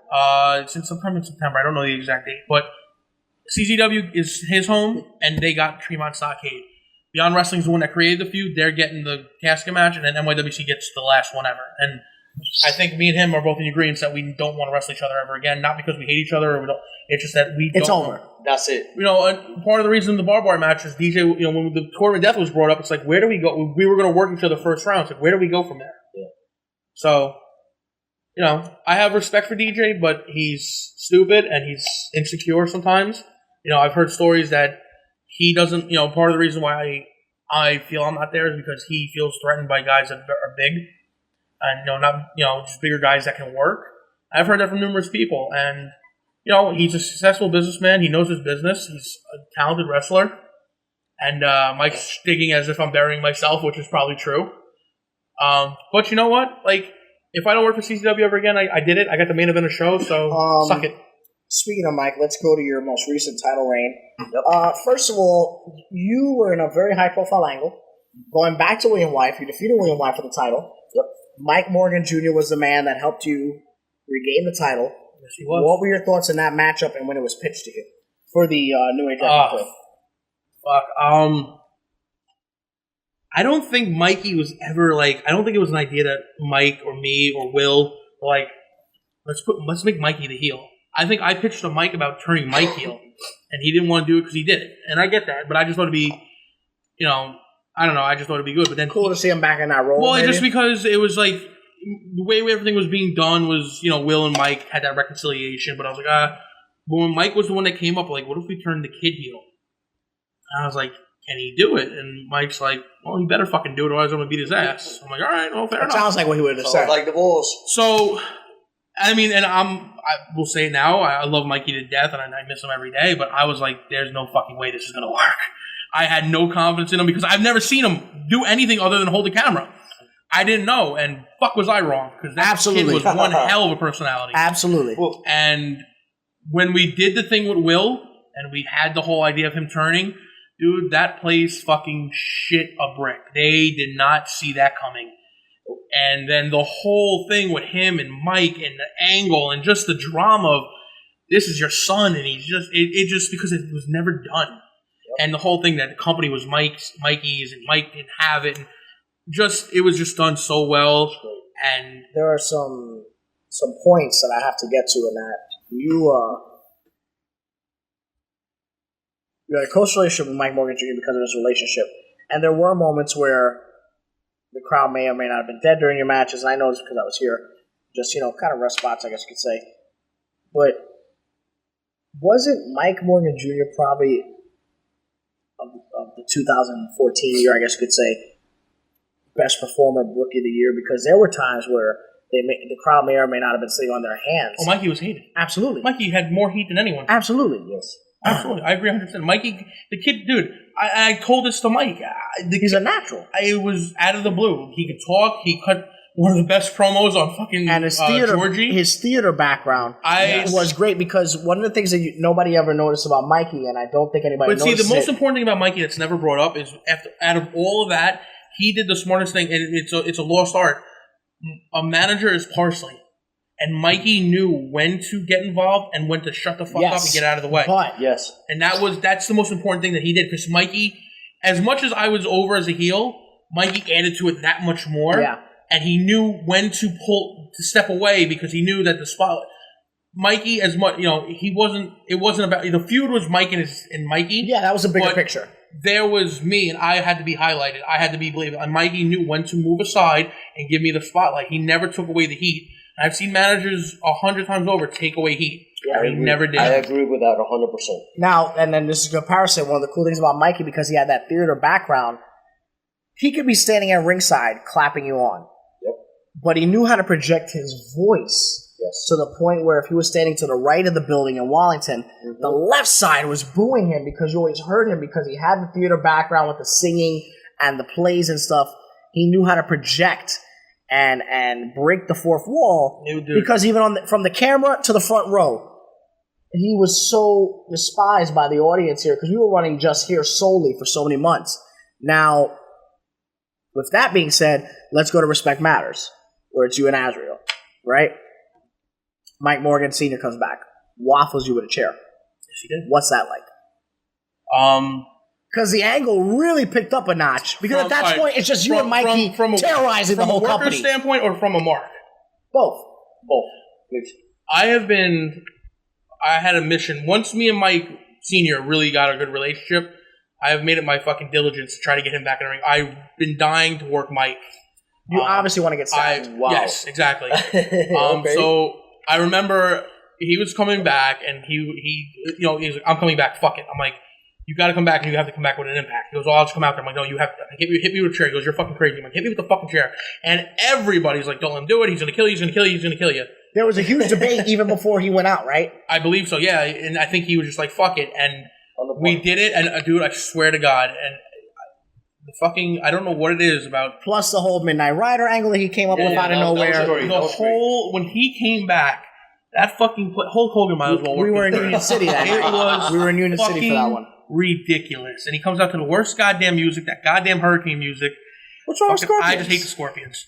It's in sometime in September. I don't know the exact date, but CZW is his home, and they got Tremont Stockade. Beyond Wrestling's the one that created the feud. They're getting the casket match, and then NYWC gets the last one ever. And I think me and him are both in agreement that we don't want to wrestle each other ever again. Not because we hate each other, or we don't. It's just that we. It's over. That's it. You know, and part of the reason the barbed wire match is DJ. You know, when the tournament death was brought up, it's like, where do we go? We were going to work each other first round. It's like, where do we go from there? Yeah. So, you know, I have respect for DJ, but he's stupid and he's insecure sometimes. You know, I've heard stories that he doesn't. You know, part of the reason why I feel I'm not there is because he feels threatened by guys that are big, and not just bigger guys that can work. I've heard that from numerous people, and he's a successful businessman. He knows his business. He's a talented wrestler, and Mike's digging as if I'm burying myself, which is probably true. But you know what? Like, if I don't work for CCW ever again, I did it. I got the main event of the show, so suck it. Speaking of Mike, let's go to your most recent title reign. Yep. First of all, you were in a very high-profile angle. Going back to William White, you defeated William White for the title. Yep. Mike Morgan Jr. was the man that helped you regain the title. Yes, he was. What were your thoughts on that matchup and when it was pitched to you for the New Age Wrestling Club? Fuck. I don't think Mikey was ever I don't think it was an idea that Mike or me or Will were like, let's make Mikey the heel. I think I pitched to Mike about turning Mike heel, and he didn't want to do it because he did it. And I get that, but I just want to be, I don't know, I just want to be good. But then cool to see him back in that role. Well, just because it was like, the way everything was being done was, Will and Mike had that reconciliation, but I was like, but when Mike was the one that came up, like, what if we turned the kid heel? And I was like, can he do it? And Mike's like, well, he better fucking do it, otherwise I'm going to beat his ass. I'm like, all right, well, fair enough. Sounds like what he would have said. Like divorce. So, I mean, and I will say it now, I love Mikey to death, and I miss him every day, but I was like, there's no fucking way this is going to work. I had no confidence in him because I've never seen him do anything other than hold the camera. I didn't know, and fuck was I wrong, because that kid was one hell of a personality. Absolutely. And when we did the thing with Will, and we had the whole idea of him turning, dude, that place fucking shit a brick. They did not see that coming. And then the whole thing with him and Mike and the angle and just the drama of, this is your son, and he's just, it just, because it was never done. Yep. And the whole thing that the company was Mikey's, and Mike didn't have it, and it was just done so well. And there are some points that I have to get to in that. You had a close relationship with Mike Morgan Jr. because of his relationship. And there were moments where the crowd may or may not have been dead during your matches. And I know this because I was here. Just, kind of rest spots, I guess you could say. But wasn't Mike Morgan Jr. probably of the 2014 year, I guess you could say, best performer, rookie of the year? Because there were times where the crowd may or may not have been sitting on their hands. Oh, Mikey was hated. Absolutely. Mikey had more heat than anyone. Absolutely. Yes. Absolutely. I agree 100%. Mikey, the kid, dude, I told this to Mike. He's a natural. It was out of the blue. He could talk. He cut one of the best promos on fucking and Georgie. His theater background was great because one of the things that nobody ever noticed about Mikey, and I don't think anybody noticed. But see, the most important thing about Mikey that's never brought up is out of all of that, he did the smartest thing, and it's a lost art. A manager is parsley. And Mikey knew when to get involved and when to shut the fuck up and get out of the way. And that's the most important thing that he did. Because Mikey, as much as I was over as a heel, Mikey added to it that much more. Yeah. And he knew when to step away because he knew that the spot. Mikey, as much, it wasn't about, the feud was Mike and Mikey. Yeah, that was a bigger picture. There was me, and I had to be highlighted. I had to be believed. And Mikey knew when to move aside and give me the spotlight. He never took away the heat. I've seen managers 100 times over take away heat. Yeah, he never did. I agree with that 100%. Now, and then this is a comparison. One of the cool things about Mikey, because he had that theater background, he could be standing at ringside clapping you on. Yep. But he knew how to project his voice to the point where if he was standing to the right of the building in Wallington, the left side was booing him because you always heard him because he had the theater background with the singing and the plays and stuff. He knew how to project and break the fourth wall because even from the camera to the front row, he was so despised by the audience here because we were running just here solely for so many months. Now, with that being said, let's go to Respect Matters, where it's you and Azrael, right? Mike Morgan Sr. comes back, waffles you with a chair. Yes, he did. What's that like? Because the angle really picked up a notch. Because at that point, it's just you and Mikey terrorizing the whole company. From a worker standpoint or from a mark? Both. Please. I had a mission. Once me and Mike Sr. really got a good relationship, I have made it my fucking diligence to try to get him back in the ring. I've been dying to work Mike. You obviously want to get signed. Wow. Yes, exactly. Okay. So I remember he was coming back, and he was like, I'm coming back, fuck it. I'm like, you got to come back, and you have to come back with an impact. He goes, I'll just come out there. I'm like, no, you have to. Hit me with a chair. He goes, you're fucking crazy. I'm like, hit me with the fucking chair. And everybody's like, don't let him do it. He's going to kill you. He's going to kill you. He's going to kill you. There was a huge debate even before he went out, right? I believe so, yeah. And I think he was just like, fuck it. And we did it. And dude, I swear to God. And the fucking, I don't know what it is about. Plus the whole Midnight Rider angle that he came up with out of nowhere. When he came back, that fucking Hulk Hogan might as well work. We were in Union City that night. We were in Union City for that one. Ridiculous. And he comes out to the worst goddamn music, that goddamn hurricane music. What's wrong with Scorpions? I just hate the Scorpions.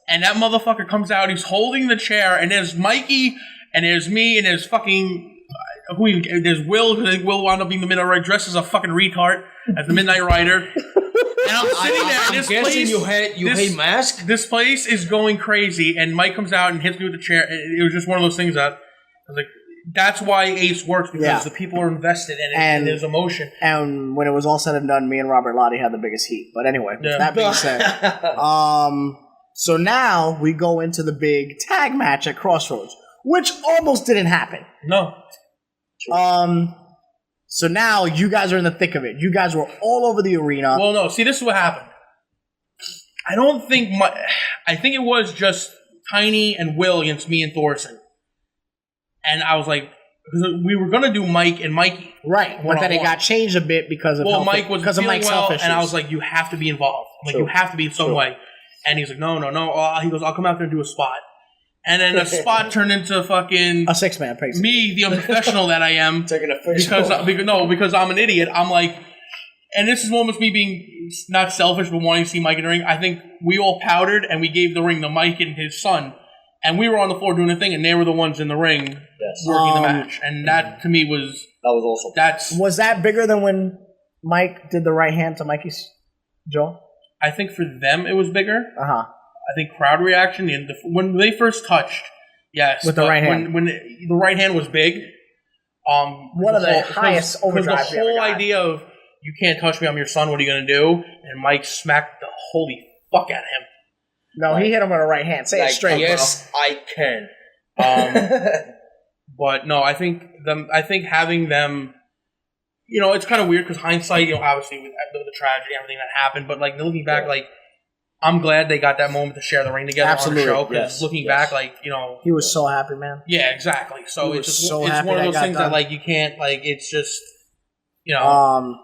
And that motherfucker comes out, he's holding the chair, and there's Mikey, and there's me, and there's fucking... there's Will, who I think Will wound up being the Midnight Rider, dressed as a fucking retard, as the Midnight Rider. And I'm sitting there, and this place... you hate Mask? This place is going crazy, and Mike comes out and hits me with the chair. It was just one of those things that... I was like... That's why Ace works, because the people are invested in it, and there's emotion. And when it was all said and done, me and Robert Lottie had the biggest heat. But anyway, that being said, so now we go into the big tag match at Crossroads, which almost didn't happen. No. So now you guys are in the thick of it. You guys were all over the arena. Well, no. See, this is what happened. I don't think I think it was just Tiny and Will against me and Thorson. And I was like, we were going to do Mike and Mikey. Right. But then it got changed a bit because of Mike was feeling Mike's health issues. And I was like, you have to be involved. I'm like, you have to be in some way. And he's like, no. He goes, I'll come out there and do a spot. And then a spot turned into fucking... A six-man, basically. Me, the unprofessional that I am. Taking a fish. Because I'm an idiot. I'm like... And this is almost me being not selfish, but wanting to see Mike in the ring. I think we all powdered, and we gave the ring to Mike and his son. And we were on the floor doing a thing, and they were the ones in the ring working the match. And that, to me, was... That was awesome. Was that bigger than when Mike did the right hand to Mikey's jaw? I think for them, it was bigger. Uh-huh. I think crowd reaction, when they first touched, yes. With the right hand. When the right hand was big. One of the highest overdrives the whole idea of, you can't touch me, I'm your son, what are you going to do? And Mike smacked the holy fuck out of him. No, he hit him with a right hand. Say it straight, yes, bro. I can. But no, I think having them, it's kind of weird because hindsight, obviously with the tragedy, everything that happened. But like looking back, like I'm glad they got that moment to share the ring together on the show. Because looking back, like, you know, he was so happy, man. Yeah, exactly. So it's just, so it's one of those things that like you can't like. It's just, you know.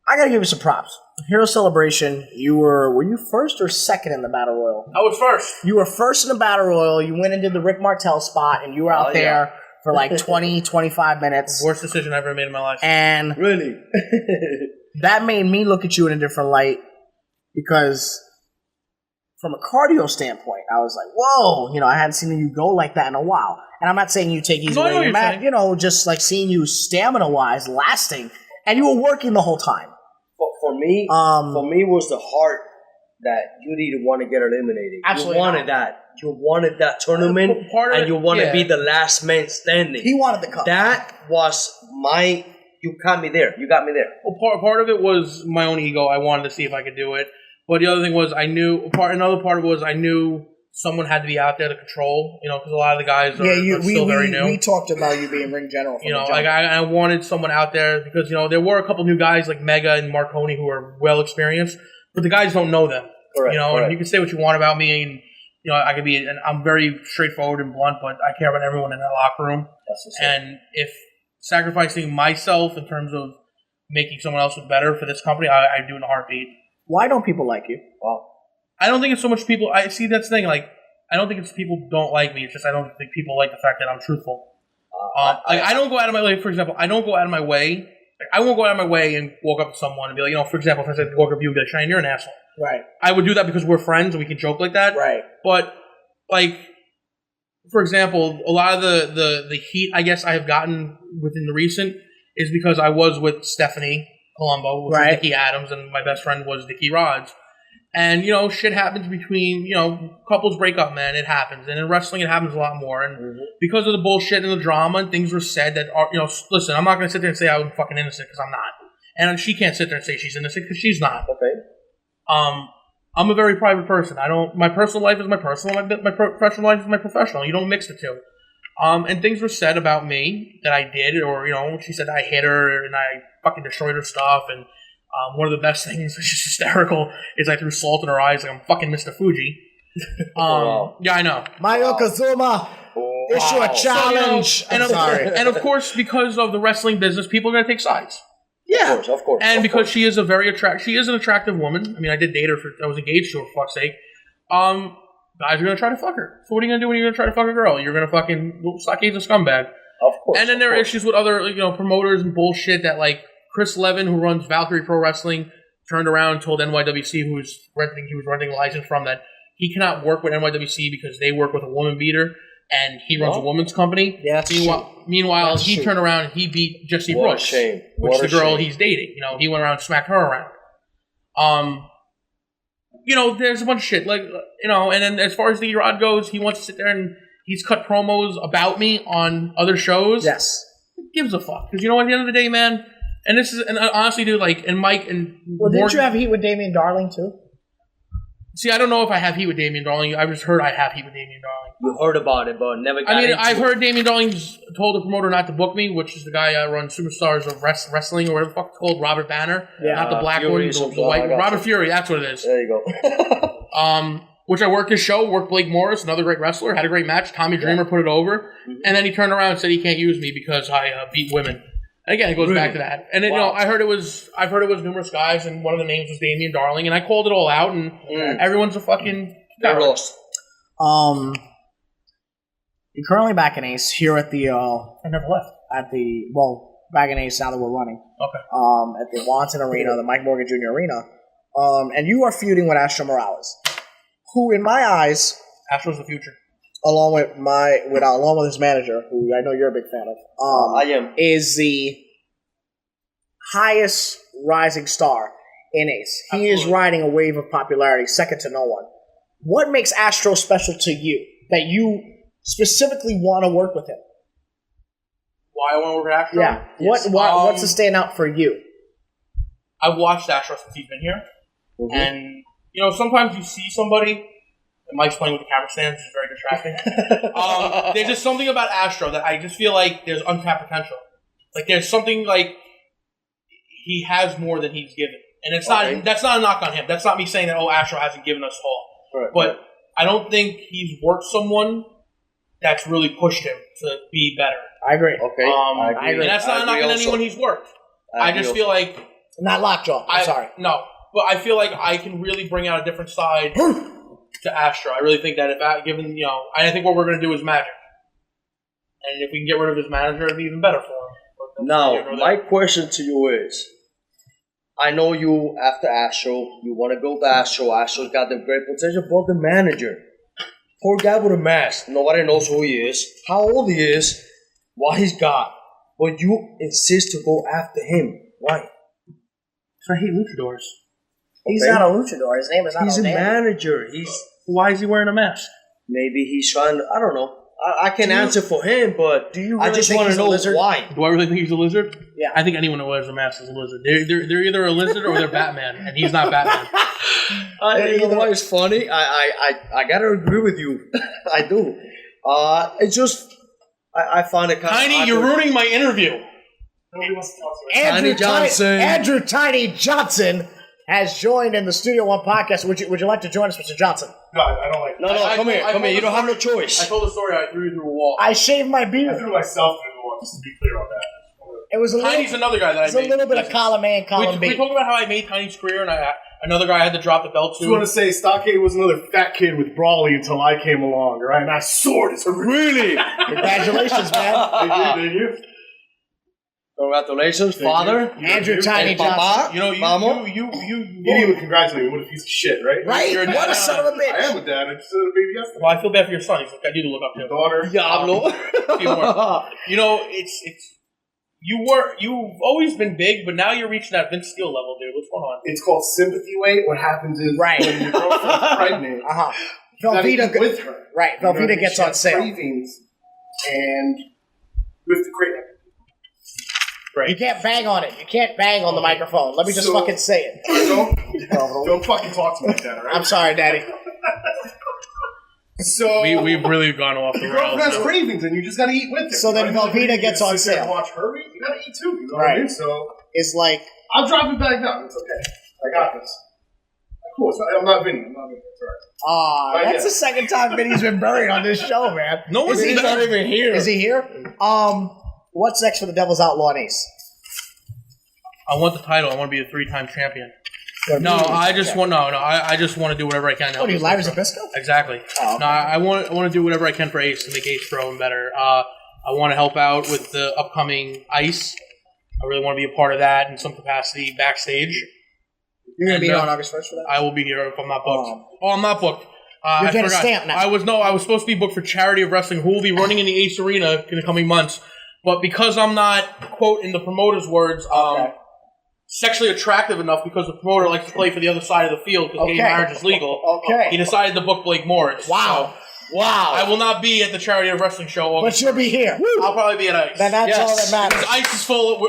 I gotta give you some props. Hero Celebration. Were you first or second in the Battle Royal? I was first. You were first in the Battle Royal. You went and did the Rick Martel spot, and you were out there for like 20, 25 minutes. Worst decision I've ever made in my life. And really, that made me look at you in a different light because from a cardio standpoint, I was like, whoa, you know, I hadn't seen you go like that in a while. And I'm not saying you take easy away your mat, you know, just like seeing you stamina-wise, lasting, and you were working the whole time. For me, was the heart that you didn't want to get eliminated. Absolutely you wanted that. You wanted that tournament, and you want to be the last man standing. He wanted the cup. That was my... You got me there. You got me there. Well, part of it was my own ego. I wanted to see if I could do it. But the other thing was another part of it was I knew someone had to be out there to control, you know, because a lot of the guys are still very new. We talked about you being ring general. You know, like I wanted someone out there because, you know, there were a couple new guys like Mega and Marconi who are well experienced, but the guys don't know them. Correct, you know, and you can say what you want about me, and you know, I could be, and I'm very straightforward and blunt, but I care about everyone in that locker room. And if sacrificing myself in terms of making someone else look better for this company, I do in a heartbeat. Why don't people like you? Well, I don't think it's so much people. I see that's the thing. Like, I don't think it's people don't like me. It's just I don't think people like the fact that I'm truthful. I don't go out of my way. For example, I don't go out of my way. Like, I won't go out of my way and walk up to someone and be like, you know, for example, if I said walk up to you and be like, Shane, you're an asshole. Right. I would do that because we're friends and we can joke like that. Right. But like, for example, a lot of the heat I guess I have gotten within the recent is because I was with Stephanie Colombo, which was Dickie Adams, and my best friend was Dickie Rods. And, you know, shit happens between, you know, couples break up, man. It happens. And in wrestling, it happens a lot more. And because of the bullshit and the drama and things were said that are, you know, listen, I'm not going to sit there and say I'm fucking innocent because I'm not. And she can't sit there and say she's innocent because she's not. Okay. I'm a very private person. My personal life is my personal, my professional life is my professional. You don't mix the two. And things were said about me that I did, or, you know, she said I hit her and I fucking destroyed her stuff. And one of the best things, which is hysterical, is I threw salt in her eyes like I'm fucking Mr. Fuji. Yeah, I know. Mayo Kazuma, issue a challenge. So, you know, and of course, because of the wrestling business, people are going to take sides. Yeah, of course. And because she is an attractive woman. I mean, I did date her. I was engaged to her, for fuck's sake. Guys are going to try to fuck her. So what are you going to do when you're going to try to fuck a girl? You're going to fucking... Stockade's a scumbag. Of course. And then there are issues with other, you know, promoters and bullshit that, like, Chris Levin, who runs Valkyrie Pro Wrestling, turned around and told NYWC, who was renting a license from, that he cannot work with NYWC because they work with a woman beater, and he runs a woman's company. Yeah, Meanwhile, he turned around and he beat Jessie Brooks, which is the girl he's dating. You know, he went around and smacked her around. You know, there's a bunch of shit. Like, you know, and then as far as the Rod goes, he wants to sit there and he's cut promos about me on other shows. Yes. Who gives a fuck? Because, you know, at the end of the day, man, and this is, and honestly, dude, like, and Mike and well, didn't you have heat with Damian Darling too? See, I don't know if I have heat with Damian Darling. I've just heard I have heat with Damian Darling. You heard about it, but never got into I've heard Damian Darling's told the promoter not to book me, which is the guy that runs Superstars of Wrestling or whatever the fuck it's called, Robert Banner. Yeah. Not the black Fury, one, the white one. Robert Fury, that's what it is. There you go. Which I worked his show, worked Blake Morris, another great wrestler, had a great match. Tommy Dreamer put it over. And then he turned around and said he can't use me because I beat women. And again, it goes back to that. And, you know, I've heard it was numerous guys, and one of the names was Damian Darling, and I called it all out, and everyone's a fucking... They're lost. You're currently back in Ace here at the... I never left. Back in Ace now that we're running. Okay. At the Wanton Arena, the Mike Morgan Jr. Arena. And you are feuding with Astro Morales, who, in my eyes... Astro's the future. Along with his manager, who I know you're a big fan of, I am, is the highest rising star in Ace. He is riding a wave of popularity, second to no one. What makes Astro special to you that you specifically want to work with him? Why I want to work with Astro? Yeah. Yes. What's the standout for you? I've watched Astro since he's been here, and you know sometimes you see somebody. And Mike's playing with the camera stands, which is very distracting. There's just something about Astro that I just feel like there's untapped potential. Like there's something like he has more than he's given. And it's not that's not a knock on him. That's not me saying that Astro hasn't given us all. Right, but I don't think he's worked someone that's really pushed him to be better. I agree. Okay. I agree. And that's not a knock on anyone he's worked. I just feel like not Lockjaw. I'm sorry. No, but I feel like I can really bring out a different side to Astro. I really think that I think what we're going to do is magic. And if we can get rid of his manager, it'd be even better for him. Now, my question to you is, I know you, after Astro, you want to build Astro. Astro's got the great potential, but the manager, poor guy with a mask. Nobody knows who he is, how old he is, what he's got. But you insist to go after him. Why? I hate luchadors. He's not a luchador. His name is not He's a name. manager. Why is he wearing a mask? Maybe he's trying to, I don't know. I can answer for him, but do you really I just think want to he's a know lizard? why. Do I really think he's a lizard? Yeah. I think anyone who wears a mask is a lizard. They're either a lizard or they're Batman, and he's not Batman. You know why it's funny? I gotta agree with you. I do. It's just I find it kind of Tiny, you're ruining my interview. Andrew Tiny Johnson has joined in the Studio One podcast. Would you like to join us, Mr. Johnson? No, I don't like No, come here. You don't have no choice. I told the story. I threw you through a wall. I shaved my beard. I threw myself through the wall, just to be clear on that. It was a Tiny's little, another guy that I made. a little bit of column A and column We B. talked about how I made Tiny's career, and another guy I had to drop the belt I just want to. to say, Stockade was another fat kid with Brawley until I came along, all right? And I soared his Really? Congratulations, man. Thank you. Congratulations, father. Andrew Tiny And Johnson. Papa. You know, You didn't even congratulate me. What a piece of shit, right? Right? You're a What a dad. son of a I bitch. am a dad. I just had a baby yesterday. Well, I feel bad for your son. He's like, I need to look up to him. Daughter. Diablo. You know, you've always been big, but now you're reaching that Vince Steele level, dude. What's going on? It's called sympathy weight. What happens is Right. when your girlfriend's pregnant, Uh-huh. you gotta eat Velveeta, with her. right, You know, Velveeta gets she on has sale. Cravings, and you have to crave it. You can't bang on it. You can't bang on the microphone. Let me just So- fucking say it. Don't fucking talk to me like that, all right? I'm sorry, Daddy. So We've really gone off the your girlfriend has rails. cravings, and you just gotta eat with her. So then Right? Velveeta You gets just on sit there sale. and watch her eat. You gotta eat too. You know what Right. I mean? So It's like, I'll drop it back down. It's okay. I got this. Of course, I'm not Vinny. It's all right. that's the second time Vinny's been buried on this show, man. No one's Is he not even here. Is he here? What's next for the Devils Outlaw and Ace? I want the title. I want to be a 3-time champion. I just want to do whatever I can to help. What are you, this live as a person. bisco? Exactly. Oh, okay. No, I want to do whatever I can for Ace to make Ace grow and better. I want to help out with the upcoming Ice. I really want to be a part of that in some capacity backstage. You're going to be And, here on August 1st for that? I will be here if I'm not booked. I'm not booked. You're I getting a forgot. stamp now. I was supposed to be booked for Charity of Wrestling, who will be running in the Ace Arena in the coming months. But because I'm not, quote, in the promoter's words, sexually attractive enough, because the promoter likes to play for the other side of the field because gay marriage is legal, Okay. he decided to book Blake Morris. Wow. So I will not be at the Charity of Wrestling show. But you'll be here. I'll probably be at Ice. Then that's all that matters. Because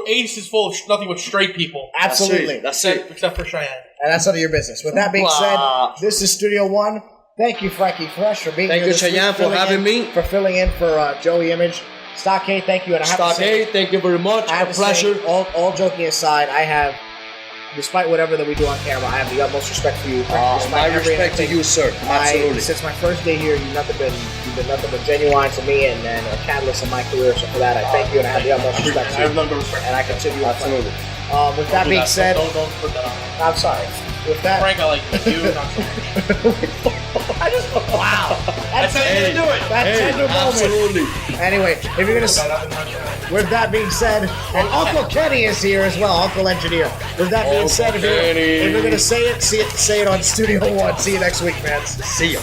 Ace is full of nothing but straight people. Absolutely. That's it. Except for Cheyenne. And that's none of your business. With that being said, this is Studio One. Thank you, Frankie Fresh, for being here. Thank you, this week, Cheyenne, for having me. For filling in for Joey Image. Stockade, thank you. And I have to say, Stockade, thank you very much. I have A to pleasure. say, all joking aside, I have, despite whatever that we do on camera, I have the utmost respect for you. My Despite respect to everything. you, sir. Absolutely. Since my first day here, you've been nothing but genuine to me and a catalyst in my career. So for that, I thank you and I have the utmost respect for I have you. none but respect. And I consider you a friend. Absolutely. With that being said, don't put that on. I'm sorry. With that, Frank, I like you. Not so much. I just wow. That's how you're gonna do it. That's tender moment. Absolutely. Anyway, if you're gonna, with that being said, and Uncle Kenny is here as well, Uncle Engineer. With that being said, if you're gonna say it on Studio One. See you next week, man. See ya.